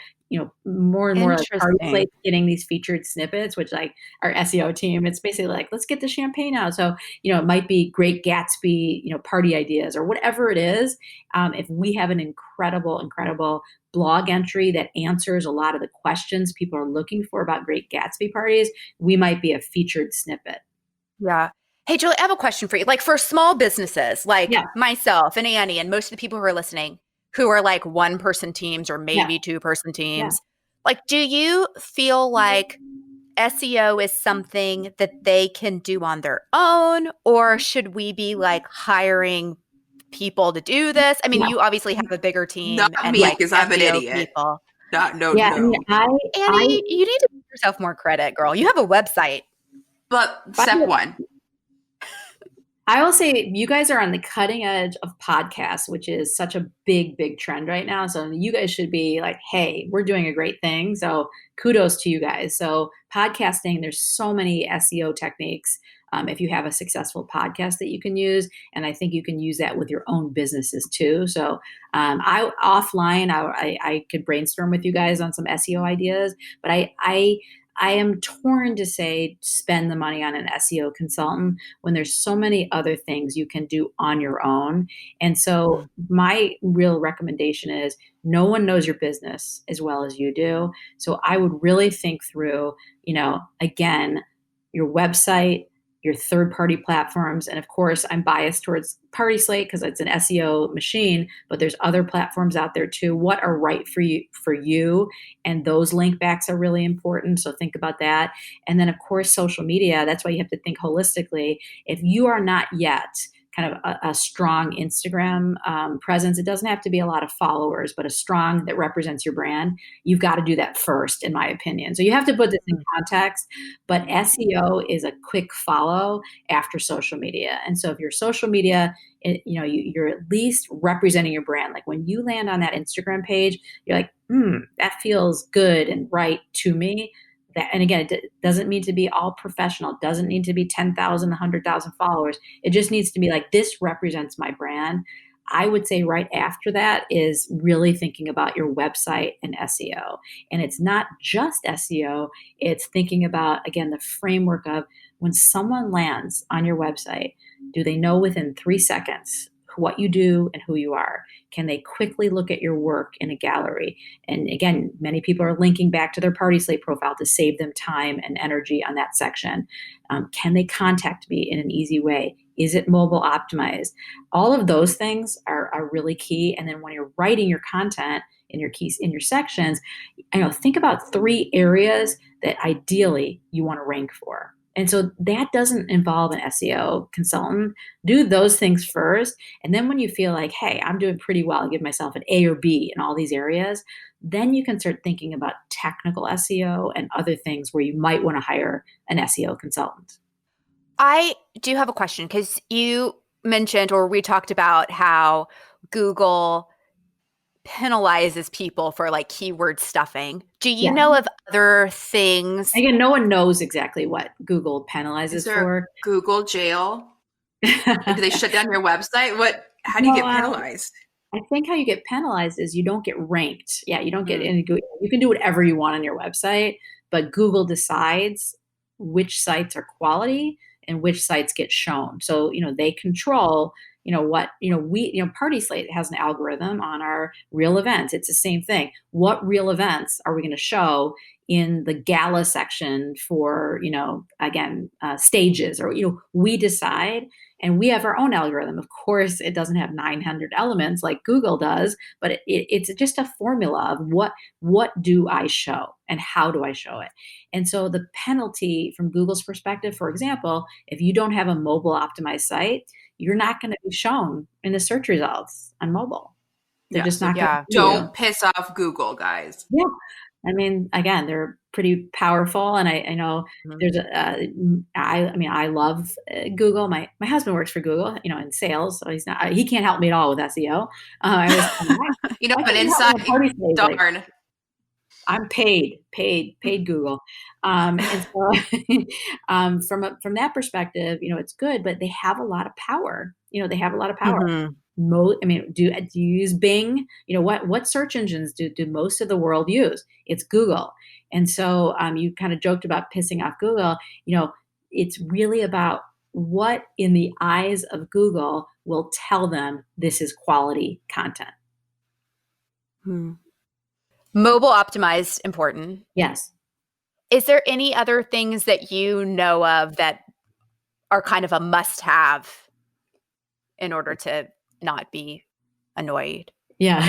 more and more like Party Slate getting these featured snippets, which like our SEO team, it's basically like, let's get the champagne out. So it might be Great Gatsby party ideas or whatever it is. If we have an incredible blog entry that answers a lot of the questions people are looking for about Great Gatsby parties, we might be a featured snippet. Yeah. Hey, Julie, I have a question for you. Like for small businesses like myself and Annie and most of the people who are listening who are like 1-person teams or maybe 2-person teams, like do you feel like SEO is something that they can do on their own, or should we be like hiring people to do this? I mean, you obviously have a bigger team. Not and me, like because I'm an idiot. People. No. I mean, Annie, you need to give yourself more credit, girl. You have a website. But step 1. I will say you guys are on the cutting edge of podcasts, which is such a big, big trend right now. So you guys should be like, hey, we're doing a great thing. So kudos to you guys. So podcasting, there's so many SEO techniques. If you have a successful podcast that you can use, and I think you can use that with your own businesses too. So I could brainstorm with you guys on some SEO ideas, but I am torn to say spend the money on an SEO consultant when there's so many other things you can do on your own. And so my real recommendation is no one knows your business as well as you do. So I would really think through, again, your website, your third-party platforms. And of course, I'm biased towards Party Slate because it's an SEO machine, but there's other platforms out there too. What are right for you? And those link backs are really important. So think about that. And then of course, social media, that's why you have to think holistically. If you are not yet kind of a strong Instagram presence, it doesn't have to be a lot of followers, but a strong that represents your brand, you've got to do that first, in my opinion. So you have to put this in context, but SEO is a quick follow after social media. And so if your social media, you're at least representing your brand. Like when you land on that Instagram page, you're like, that feels good and right to me. And again, it doesn't need to be all professional. It doesn't need to be 10,000, 100,000 followers. It just needs to be like, this represents my brand. I would say right after that is really thinking about your website and SEO. And it's not just SEO. It's thinking about, again, the framework of when someone lands on your website, do they know within 3 seconds what you do and who you are? Can they quickly look at your work in a gallery? And again, many people are linking back to their Party Slate profile to save them time and energy on that section. Can they contact me in an easy way? Is it mobile optimized? All of those things are really key. And then when you're writing your content in your sections, think about 3 areas that ideally you want to rank for. And so that doesn't involve an SEO consultant. Do those things first. And then when you feel like, hey, I'm doing pretty well, give myself an A or B in all these areas, then you can start thinking about technical SEO and other things where you might want to hire an SEO consultant. I do have a question because you mentioned, or we talked about how Google penalizes people for like keyword stuffing. Do you know of other things? Again, no one knows exactly what Google penalizes Is there for. A Google jail? Do they shut down your website? How do you get penalized? I think how you get penalized is you don't get ranked. Yeah, you don't get any Google. You can do whatever you want on your website, but Google decides which sites are quality and which sites get shown. So, they control Party Slate has an algorithm on our real events. It's the same thing. What real events are we going to show in the gala section for, stages, or, we decide, and we have our own algorithm. Of course, it doesn't have 900 elements like Google does, but it's just a formula of what do I show and how do I show it? And so the penalty from Google's perspective, for example, if you don't have a mobile optimized site, you're not going to be shown in the search results on mobile. They're just not going to. Don't piss off Google, guys. Yeah. I mean, again, they're pretty powerful, and I know there's I love Google. My husband works for Google, in sales, so he can't help me at all with SEO. An inside darn. I'm paid Google. And so from that perspective, it's good, but they have a lot of power. They have a lot of power. Do you use Bing? What search engines do most of the world use? It's Google. And so you kind of joked about pissing off Google. It's really about what in the eyes of Google will tell them this is quality content. Mobile optimized, important. Yes. Is there any other things that you know of that are kind of a must-have in order to not be annoyed? Yeah.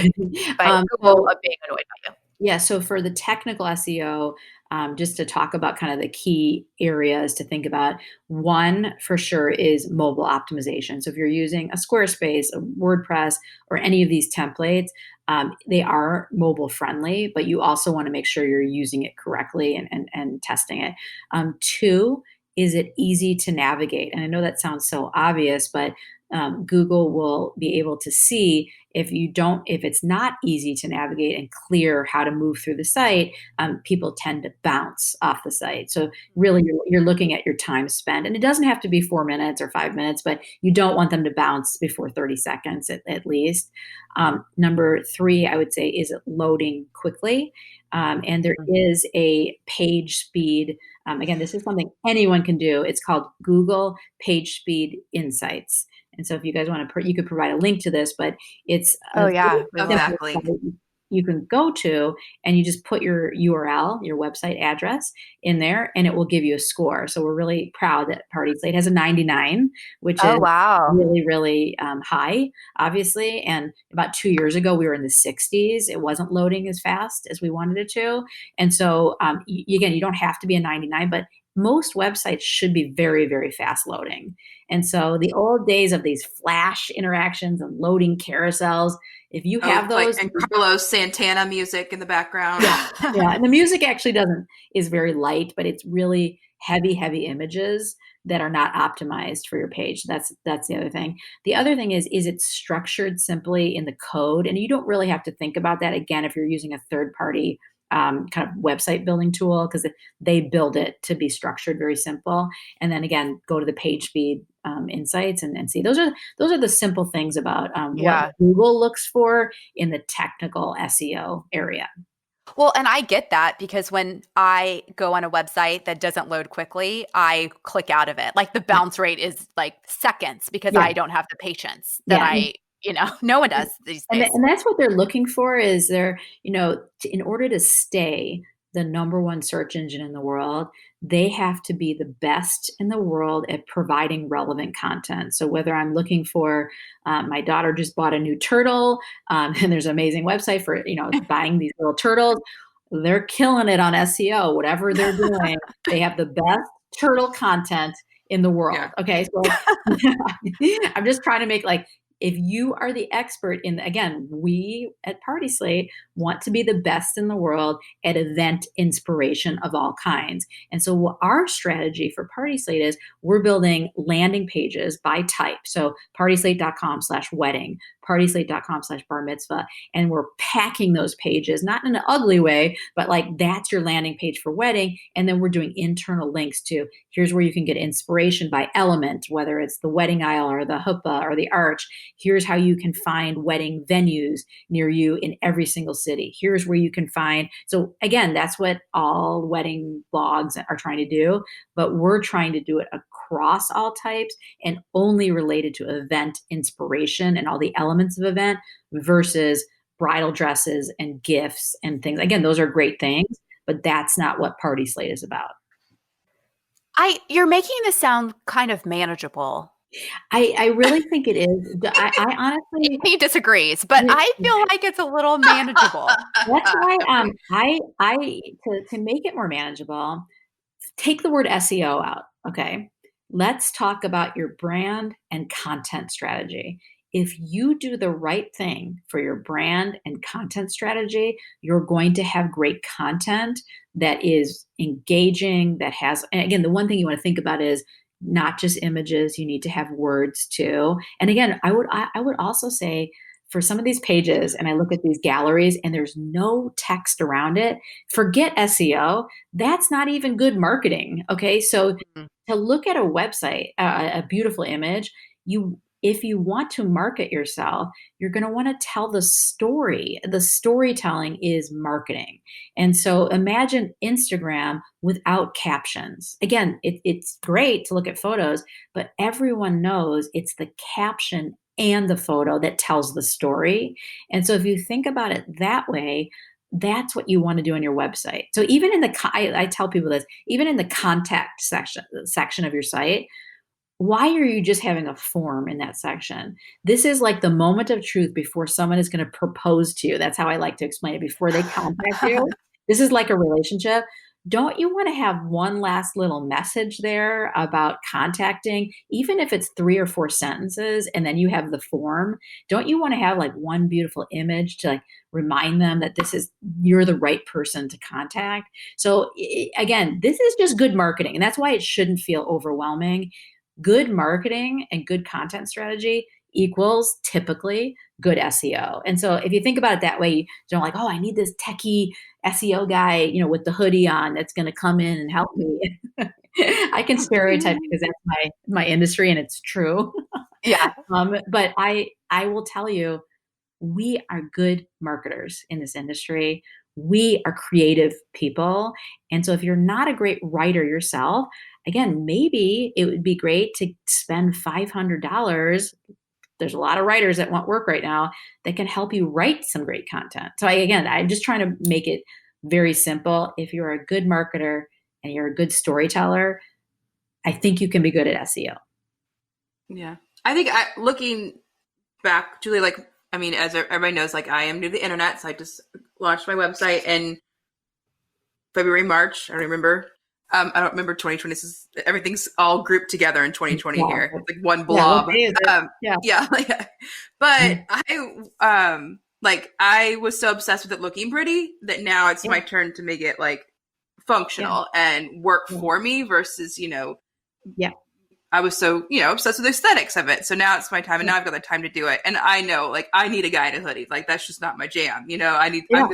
By Google being annoyed by you. Yeah. So for the technical SEO, just to talk about kind of the key areas to think about, one for sure is mobile optimization. So if you're using a Squarespace, a WordPress, or any of these templates, they are mobile friendly, but you also want to make sure you're using it correctly and testing it. Two is it easy to navigate? And I know that sounds so obvious, but Google will be able to see if it's not easy to navigate and clear how to move through the site, people tend to bounce off the site. So really you're looking at your time spent, and it doesn't have to be 4 minutes or 5 minutes, but you don't want them to bounce before 30 seconds at least. Number 3, I would say, is it loading quickly? And there is a page speed. Again, this is something anyone can do. It's called Google PageSpeed Insights. And so if you guys want to, you could provide a link to this, but it's Backlink. you can go to, and you just put your URL, your website address in there, and it will give you a score. So we're really proud that Party Slate has a 99, which is really, really high, obviously. And about 2 years ago, we were in the 60s. It wasn't loading as fast as we wanted it to. And so again, you don't have to be a 99, but most websites should be very, very fast loading. And so the old days of these flash interactions and loading carousels, if you have those, and Carlos Santana music in the background. Yeah. And the music actually is very light, but it's really heavy images that are not optimized for your page. That's the other thing. The other thing is it structured simply in the code? And you don't really have to think about that, again, if you're using a third party kind of website building tool, because they build it to be structured very simple. And then again, go to the PageSpeed Insights and see. Those are the simple things about what Google looks for in the technical SEO area. Well, and I get that, because when I go on a website that doesn't load quickly, I click out of it. Like the bounce rate is like seconds, because I don't have the patience that no one does these days. And that's what they're looking for, is in order to stay the number one search engine in the world, they have to be the best in the world at providing relevant content. So whether I'm looking for, my daughter just bought a new turtle, and there's an amazing website for, buying these little turtles, they're killing it on SEO, whatever they're doing, they have the best turtle content in the world. Yeah. Okay. So I'm just trying to make if you are the expert again, we at Party Slate want to be the best in the world at event inspiration of all kinds. And so what our strategy for Party Slate is, we're building landing pages by type. So partyslate.com/wedding, partyslate.com/bar mitzvah. And we're packing those pages, not in an ugly way, but that's your landing page for wedding. And then we're doing internal links to, here's where you can get inspiration by element, whether it's the wedding aisle or the huppah or the arch. Here's how you can find wedding venues near you in every single city. Here's where you can find. So again, that's what all wedding blogs are trying to do, but we're trying to do it across all types and only related to event inspiration and all the elements of event, versus bridal dresses and gifts and things. Again, those are great things, but that's not what Party Slate is about. You're making this sound kind of manageable. I really think it is. I honestly, he disagrees, but I feel like it's a little manageable. That's why to make it more manageable, take the word SEO out. Okay, let's talk about your brand and content strategy. If you do the right thing for your brand and content strategy, you're going to have great content that is engaging, that has, and again, the one thing you want to think about is not just images, you need to have words too. And again, I would also say, for some of these pages, and I look at these galleries and there's no text around it, forget SEO. That's not even good marketing. Okay. So to look at a website, a beautiful image, if you want to market yourself, you're going to want to tell the story. The storytelling is marketing. And so imagine Instagram without captions. Again, it's great to look at photos, but everyone knows it's the caption and the photo that tells the story. And so if you think about it that way, that's what you want to do on your website. So even I tell people this, even in the contact section of your site, why are you just having a form in that section? This is like the moment of truth before someone is going to propose to you. That's how I like to explain it, before they contact you. This is like a relationship. don't you want to have one last little message there about contacting, even if it's 3 or 4 sentences, and then you have the form? Don't you want to have like one beautiful image to like remind them that you're the right person to contact? So again, this is just good marketing, and that's why it shouldn't feel overwhelming. Good marketing and good content strategy equals typically good SEO. And so if you think about it that way, you don't like, oh, I need this techie SEO guy, with the hoodie on that's going to come in and help me. I can stereotype because that's my industry and it's true. Yeah. But I will tell you, we are good marketers in this industry. We are creative people. And so if you're not a great writer yourself, again, maybe it would be great to spend $500. There's a lot of writers that want work right now that can help you write some great content. So I'm just trying to make it very simple. If you're a good marketer and you're a good storyteller, I think you can be good at SEO. Yeah. I think looking back, Julie, as everybody knows, I am new to the internet. So I just launched my website in February, March. I don't remember. I don't remember 2020. Everything's all grouped together in 2020 here. It's like one blob. Yeah. But I was so obsessed with it looking pretty that now it's my turn to make it functional and work for me versus, I was so, obsessed with the aesthetics of it. So now it's my time, and now I've got the time to do it. And I know, I need a guy in a hoodie. That's just not my jam. I'm going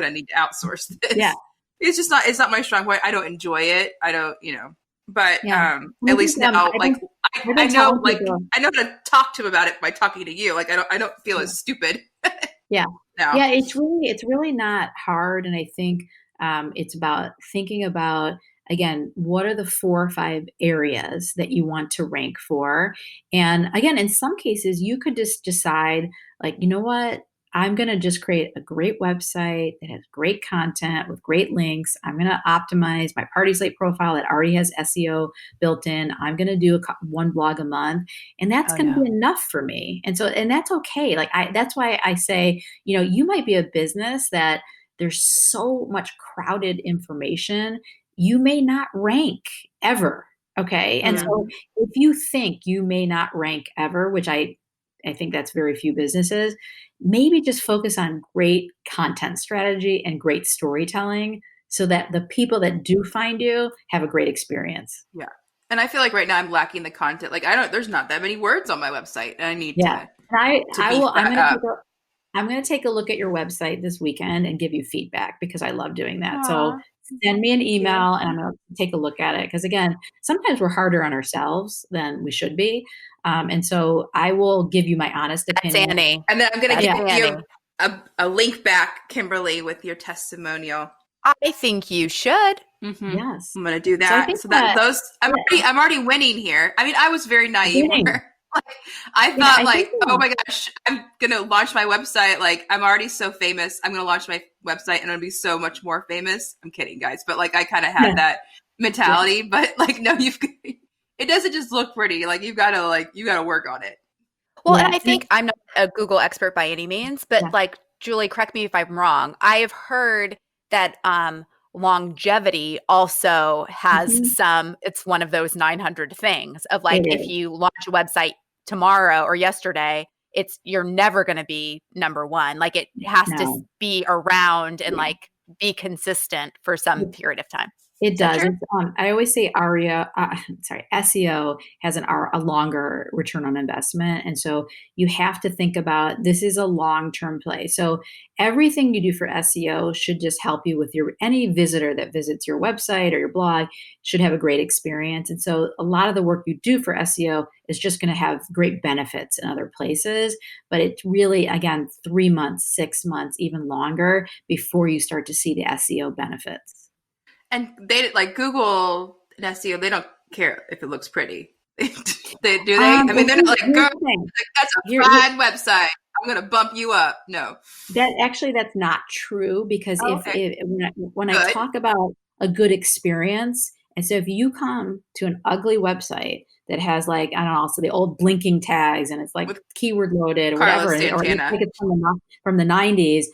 to need to outsource this. Yeah. It's not my strong point. I don't enjoy it. I don't, but at least now, I know how to talk to him about it by talking to you. I don't feel as stupid. Yeah. Now. Yeah. It's really not hard. And I think it's about thinking about, again, what are the 4 or 5 areas that you want to rank for? And again, in some cases, you could just decide, you know what? I'm going to just create a great website that has great content with great links. I'm going to optimize my Party Slate profile that already has SEO built in. I'm going to do one blog a month, and that's going to be enough for me. And that's okay. That's why I say, you might be a business that there's so much crowded information. You may not rank ever. Okay. And so if you think you may not rank ever, which I think that's very few businesses, maybe just focus on great content strategy and great storytelling so that the people that do find you have a great experience. Yeah. And I feel like right now I'm lacking the content. There's not that many words on my website, and I need to. I'm going to take a look at your website this weekend and give you feedback because I love doing that. Aww. So send me an email and I'm going to take a look at it. Because again, sometimes we're harder on ourselves than we should be. And so I will give you my honest opinion. That's Annie. And then I'm going to give you a link back, Kimberly, with your testimonial. I think you should. Mm-hmm. Yes. I'm going to do that. I'm already winning here. I was very naive. I thought oh my gosh, I'm going to launch my website. I'm already so famous. I'm going to launch my website and I'm going to be so much more famous. I'm kidding, guys. But I kind of had that mentality, but no, it doesn't just look pretty. You gotta work on it. Well, and I think I'm not a Google expert by any means, but Julie, correct me if I'm wrong. I have heard that longevity also has it's one of those 900 things of if you launch a website tomorrow or yesterday, you're never going to be number one. It has to be around and be consistent for some period of time. It does. I always say SEO has a longer return on investment. And so you have to think about, this is a long-term play. So everything you do for SEO should just help you with any visitor that visits your website or your blog should have a great experience. And so a lot of the work you do for SEO is just going to have great benefits in other places. But it's really, again, 3 months, 6 months, even longer before you start to see the SEO benefits. And they Google and SEO, they don't care if it looks pretty. Do they? They're not girl, that's a fine website. I'm going to bump you up. No. That's not true because when I talk about a good experience, and so if you come to an ugly website that has I don't know, so the old blinking tags and it's with keyword loaded or whatever, or it's from the 90s,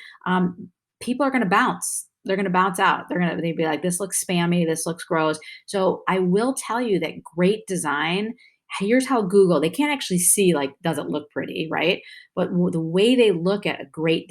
people are going to bounce. They're going to bounce out. They'd be like, this looks spammy. This looks gross. So I will tell you that great design, here's how Google, they can't actually see, like, does it look pretty, right? But the way they look at a great,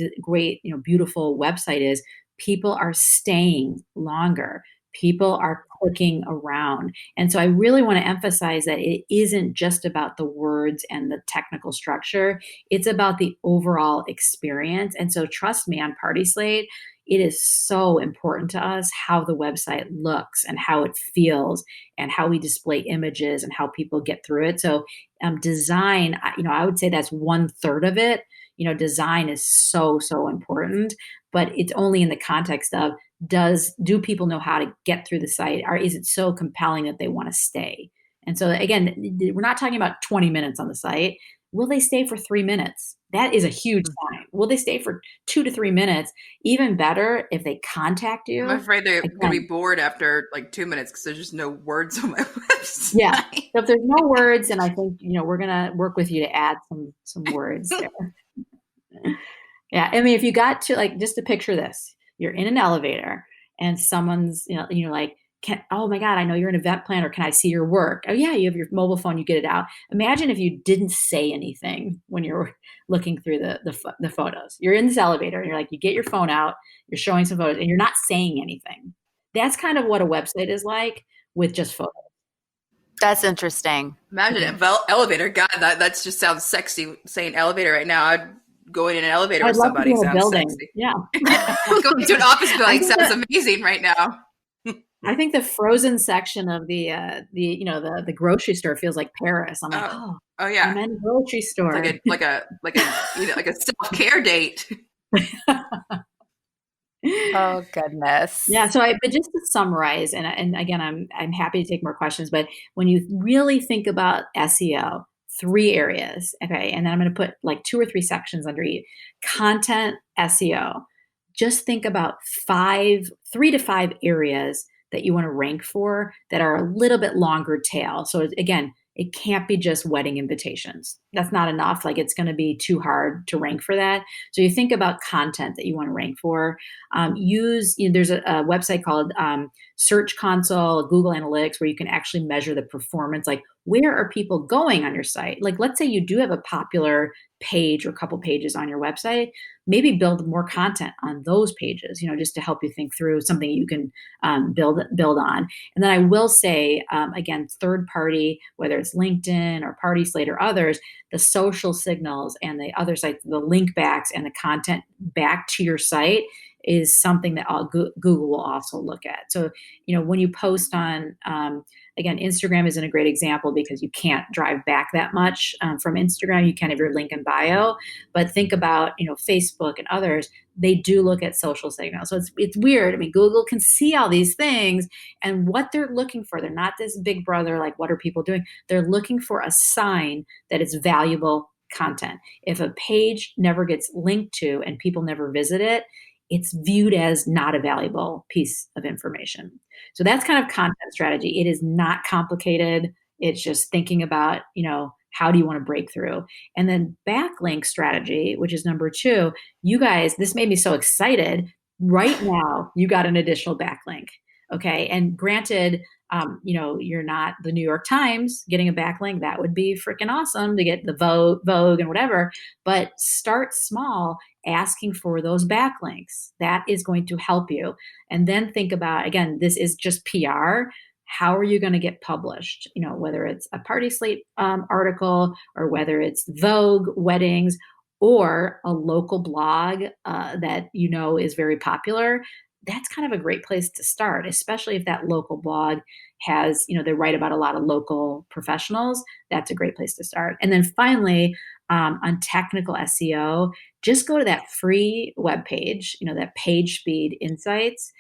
beautiful website is people are staying longer. People are clicking around. And so I really want to emphasize that it isn't just about the words and the technical structure. It's about the overall experience. And so trust me, on Party Slate, it is so important to us how the website looks and how it feels and how we display images and how people get through it. So design, I would say that's 1/3 of it. Design is so, so important, but it's only in the context of, do people know how to get through the site, or is it so compelling that they want to stay? And so again, we're not talking about 20 minutes on the site. Will they stay for 3 minutes? That is a huge sign. Will they stay for 2 to 3 minutes? Even better, if they contact you. I'm afraid they're going to be bored after like 2 minutes because there's just no words on my website. Yeah. So if there's no words, then I think, we're going to work with you to add some words there. Yeah. I mean, if you got to, like, just to picture this, you're in an elevator and someone's, like, oh my God, I know you're an event planner. Can I see your work? Oh yeah, you have your mobile phone, you get it out. Imagine if you didn't say anything when you're looking through the photos. You're in this elevator and you're like, you get your phone out, you're showing some photos and you're not saying anything. That's kind of what a website is like with just photos. That's interesting. Imagine an elevator. God, that just sounds sexy saying elevator right now. I'd go in an elevator with somebody. Sounds sexy. Yeah. Going to an office building sounds amazing right now. I think the frozen section of the grocery store feels like Paris. I'm like, oh yeah, I'm in a grocery store. It's like a self-care date. Oh goodness. Yeah. So, but just to summarize, and again, I'm happy to take more questions. But when you really think about SEO, 3 areas, okay, and then I'm going to put like 2 or 3 sections under each. Content SEO. Just think about 3 to 5 areas that you want to rank for that are a little bit longer tail. So again, it can't be just wedding invitations. That's not enough. Like, it's going to be too hard to rank for that. So you think about content that you want to rank for. There's a website called Search Console, Google Analytics, where you can actually measure the performance. Like, where are people going on your site? Like, let's say you do have a popular page or a couple pages on your website, maybe build more content on those pages, just to help you think through something you can build on. And then I will say, again, third party, whether it's LinkedIn or Party Slate or others, the social signals and the other sites, the link backs and the content back to your site is something that Google will also look at. So, when you post on, again, Instagram isn't a great example because you can't drive back that much from Instagram. You can have your link in bio, but think about, Facebook and others, they do look at social signals. So it's weird. I mean, Google can see all these things and what they're looking for. They're not this big brother, like, what are people doing? They're looking for a sign that it's valuable content. If a page never gets linked to and people never visit it, it's viewed as not a valuable piece of information. So that's kind of content strategy. It is not complicated. It's just thinking about, how do you want to break through? And then backlink strategy, which is number 2. You guys, this made me so excited. Right now, you got an additional backlink. Okay. And granted, you're not the New York Times getting a backlink. That would be freaking awesome to get the Vogue and whatever, but start small, asking for those backlinks. That is going to help you. And then think about, again, this is just PR. How are you going to get published? Whether it's a Party Slate article or whether it's Vogue weddings or a local blog that is very popular. That's kind of a great place to start, especially if that local blog has, they write about a lot of local professionals. That's a great place to start. And then finally, on technical SEO, just go to that free webpage, that PageSpeed Insights,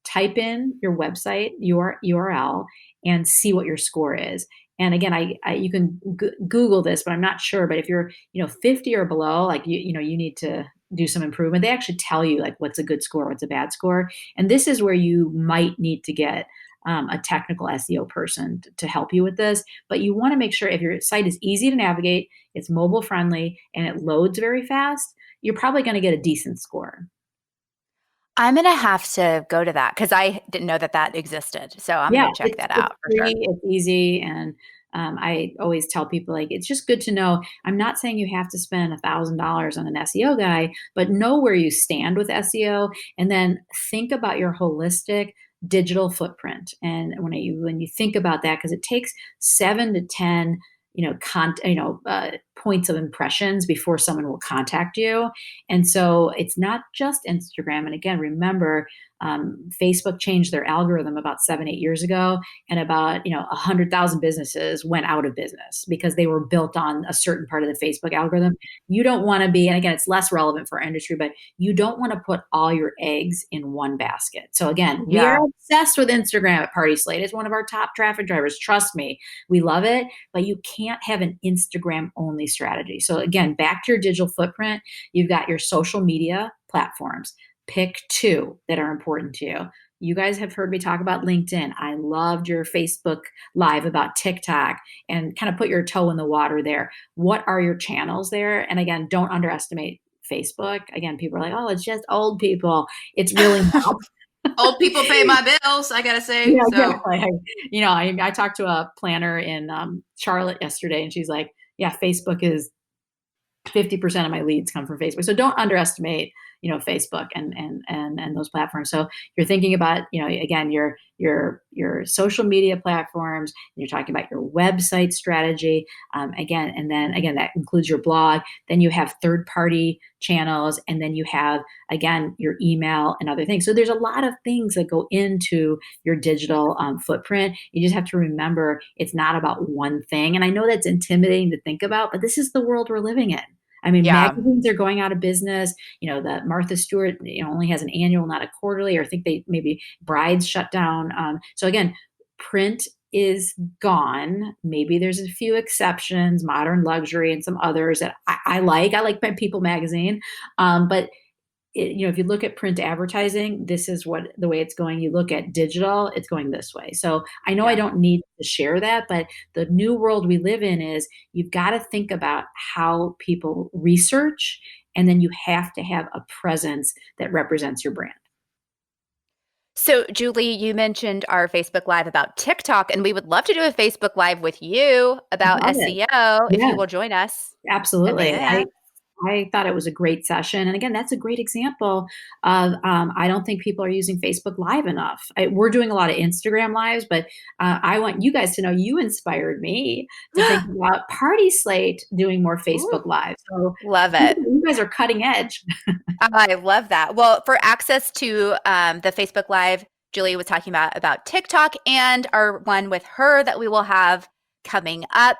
type in your website, your URL, and see what your score is. And again, you can Google this, but I'm not sure. But if you're, 50 or below, like you need to do some improvement. They actually tell you like what's a good score, what's a bad score. And this is where you might need to get a technical SEO person to help you with this. But you want to make sure if your site is easy to navigate, it's mobile friendly, and it loads very fast, you're probably going to get a decent score. I'm going to have to go to that because I didn't know that existed. So I'm going to check that out for free, sure. it's easy. And I always tell people, like, it's just good to know. I'm not saying you have to spend $1,000 on an SEO guy, but know where you stand with SEO, and then think about your holistic digital footprint. And when you think about that, because it takes 7 to 10 points of impressions before someone will contact you. And so it's not just Instagram. And again, remember, Facebook changed their algorithm about 7-8 years ago, and about 100,000 businesses went out of business because they were built on a certain part of the Facebook algorithm. You don't want to be, and again, it's less relevant for our industry, but you don't want to put all your eggs in one basket. So again, we are obsessed with Instagram at Party Slate. It's one of our top traffic drivers. Trust me, we love it, but you can't have an Instagram only strategy. So again, back to your digital footprint, you've got your social media platforms. Pick 2 that are important to you. You guys have heard me talk about LinkedIn. I loved your Facebook Live about TikTok, and kind of put your toe in the water there. What are your channels there? And again, don't underestimate Facebook. Again, people are like, oh, it's just old people. It's really not. Old people pay my bills, I gotta say. Yeah, so I talked to a planner in Charlotte yesterday, and she's like, yeah, Facebook is 50% of my leads come from Facebook. So don't underestimate, Facebook and those platforms. So you're thinking about, again, your social media platforms, you're talking about your website strategy. Again, that includes your blog. Then you have third-party channels, and then you have, again, your email and other things. So there's a lot of things that go into your digital footprint. You just have to remember it's not about one thing. And I know that's intimidating to think about, but this is the world we're living in. I mean, magazines are going out of business. That Martha Stewart, only has an annual, not a quarterly, or I think maybe Brides shut down. So again, print is gone. Maybe there's a few exceptions, Modern Luxury and some others that I like. I like People magazine. But if you look at print advertising, this is the way it's going. You look at digital, it's going this way. So I know I don't need to share that, but the new world we live in is you've got to think about how people research, and then you have to have a presence that represents your brand. So, Julie, you mentioned our Facebook Live about TikTok, and we would love to do a Facebook Live with you about SEO if you will join us. Absolutely. I thought it was a great session. And again, that's a great example of, I don't think people are using Facebook Live enough. We're doing a lot of Instagram Lives, but I want you guys to know you inspired me to think about Party Slate doing more Facebook Live. So love it. You guys are cutting edge. I love that. Well, for access to the Facebook Live, Julie was talking about TikTok, and our one with her that we will have coming up.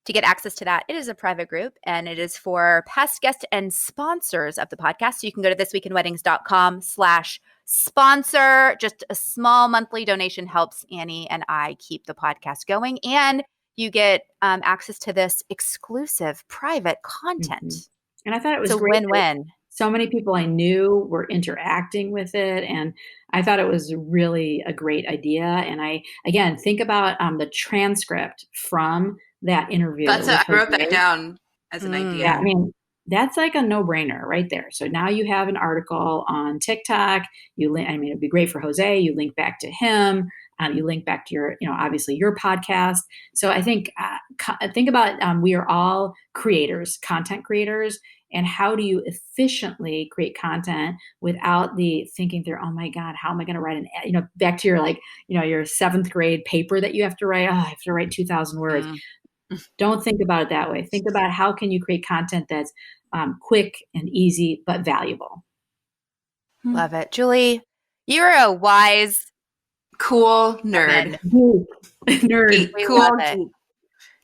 To get access to that, it is a private group, and it is for past guests and sponsors of the podcast. So you can go to thisweekinweddings.com/sponsor. Just a small monthly donation helps Annie and I keep the podcast going, and you get access to this exclusive private content. Mm-hmm. And I thought it was a great. Win-win. So many people I knew were interacting with it, and I thought it was really a great idea. And I, again, think about the transcript from that interview. I wrote that down as an idea. Yeah, I mean, that's like a no-brainer right there. So now you have an article on TikTok. It'd be great for Jose. You link back to him. You link back to your, obviously your podcast. So I think about we are all creators, content creators. And how do you efficiently create content without the thinking through, oh my God, how am I going to write back to your your 7th grade paper that you have to write? Oh, I have to write 2,000 words. Don't think about it that way. Think about how can you create content that's quick and easy, but valuable. Love it. Julie, you're a wise, cool nerd. Nerd. Cool.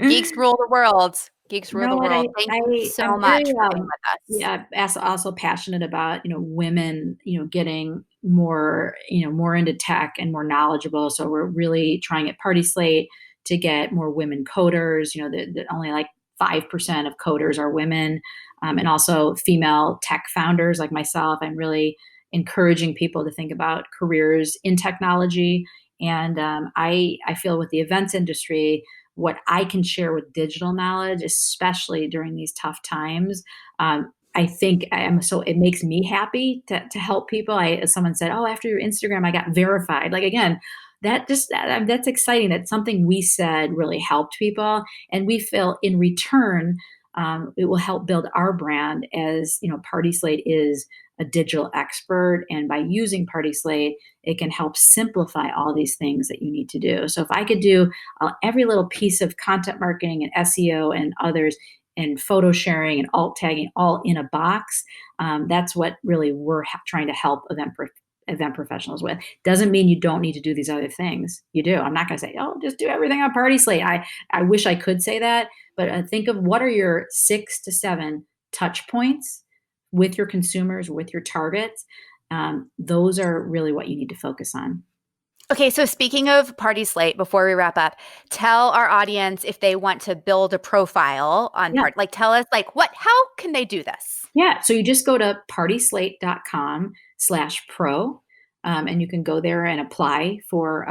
Geeks rule the world. Geeks rule the world. Thank you so much for being with us. Yeah, also passionate about women getting more more into tech and more knowledgeable. So we're really trying at Party Slate to get more women coders. That only like 5% of coders are women, and also female tech founders like myself. I'm really encouraging people to think about careers in technology. And I feel with the events industry, what I can share with digital knowledge, especially during these tough times, I think it makes me happy to help people. Someone said, oh, after your Instagram, I got verified. Like, again, that's exciting. That's something we said really helped people. And we feel in return, it will help build our brand as, Party Slate is a digital expert. And by using Party Slate, it can help simplify all these things that you need to do. So if I could do every little piece of content marketing and SEO and others and photo sharing and alt tagging all in a box, that's what really we're trying to help event professionals with. Doesn't mean you don't need to do these other things. You do. I'm not going to say, oh, just do everything on Party Slate. I wish I could say that, but think of what are your 6 to 7 touch points with your consumers, with your targets. Those are really what you need to focus on. Okay, so speaking of Party Slate, before we wrap up, tell our audience if they want to build a profile on tell us how can they do this? Yeah, so you just go to partyslate.com/pro. And you can go there and apply for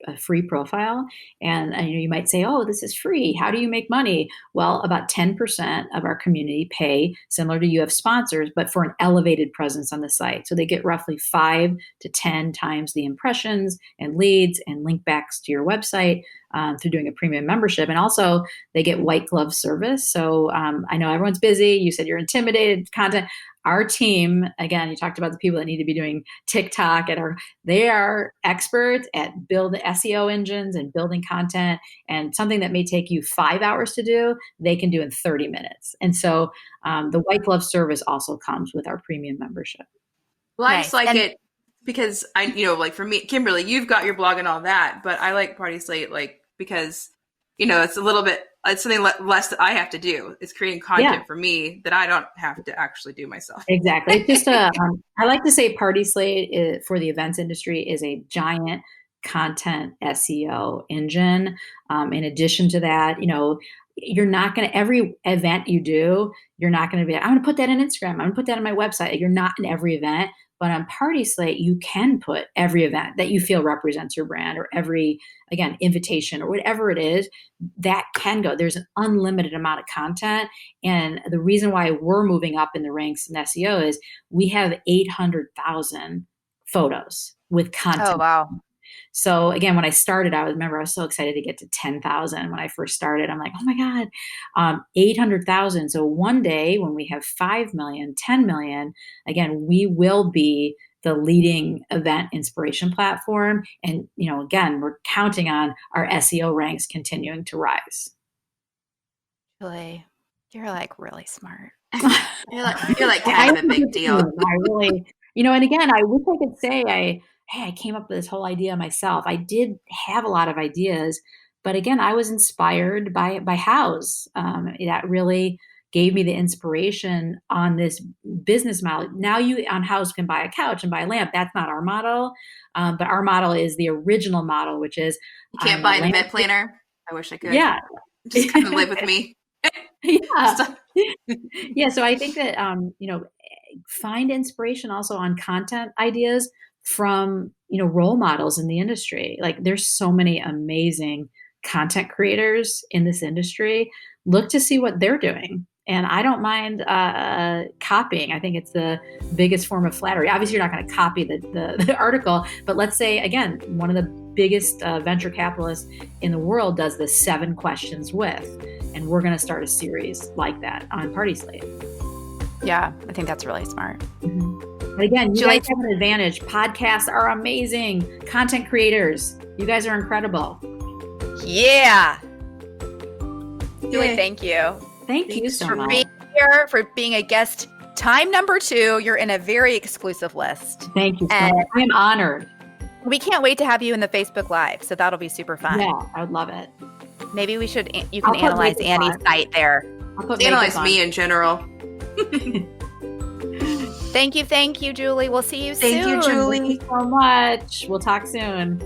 a free profile. And you might say, oh, this is free. How do you make money? Well, about 10% of our community pay, similar to you have sponsors, but for an elevated presence on the site. So they get roughly 5 to 10 times the impressions and leads and link backs to your website through doing a premium membership. And also they get white glove service. So I know everyone's busy. You said you're intimidated content. Our team, again, you talked about the people that need to be doing TikTok they are experts at building SEO engines and building content, and something that may take you 5 hours to do, they can do in 30 minutes. And so the white glove service also comes with our premium membership. Well, I just like it because for me, Kimberly, you've got your blog and all that, but I like Party Slate, because, it's a little bit, it's something less that I have to do. It's creating content for me that I don't have to actually do myself. Exactly. It's just I like to say Party Slate for the events industry is a giant content SEO engine. In addition to that, you're not going to, every event you do, you're not going to be, I'm going to put that on Instagram. I'm going to put that on my website. You're not in every event. But on Party Slate, you can put every event that you feel represents your brand, or every, again, invitation or whatever it is, that can go. There's an unlimited amount of content. And the reason why we're moving up in the ranks in SEO is we have 800,000 photos with content. Oh, wow. So again, when I started, I was so excited to get to 10,000 when I first started. I'm like, oh my God, 800,000. So one day when we have 5 million, 10 million, again, we will be the leading event inspiration platform. And, again, we're counting on our SEO ranks continuing to rise. Julie, you're really smart. You're like kind of a big deal. I really, and again, I wish I could say I came up with this whole idea myself. I did have a lot of ideas, but again, I was inspired by House. That really gave me the inspiration on this business model. Now you on House can buy a couch and buy a lamp. That's not our model, but our model is the original model, which is you can't buy an event planner. I wish I could. Yeah, just come and live with me. Yeah, yeah. So I think that find inspiration also on content ideas from role models in the industry. There's so many amazing content creators in this industry. Look to see what they're doing. And I don't mind copying. I think it's the biggest form of flattery. Obviously, you're not going to copy the article, but let's say, again, one of the biggest venture capitalists in the world does the 7 questions with, and we're going to start a series like that on Party Slate. Yeah, I think that's really smart. Mm-hmm. But again, you guys have an advantage. Podcasts are amazing. Content creators, you guys are incredible. Yeah. Julie, thank you. Thank you so much. Being here, for being a guest. Time number 2, you're in a very exclusive list. Thank you so much. I'm honored. We can't wait to have you in the Facebook Live, so that'll be super fun. Yeah, I would love it. Maybe you can analyze Annie's site there. Analyze me in general. Thank you, Julie. We'll see you soon. Thank you, Julie. Thank you so much. We'll talk soon.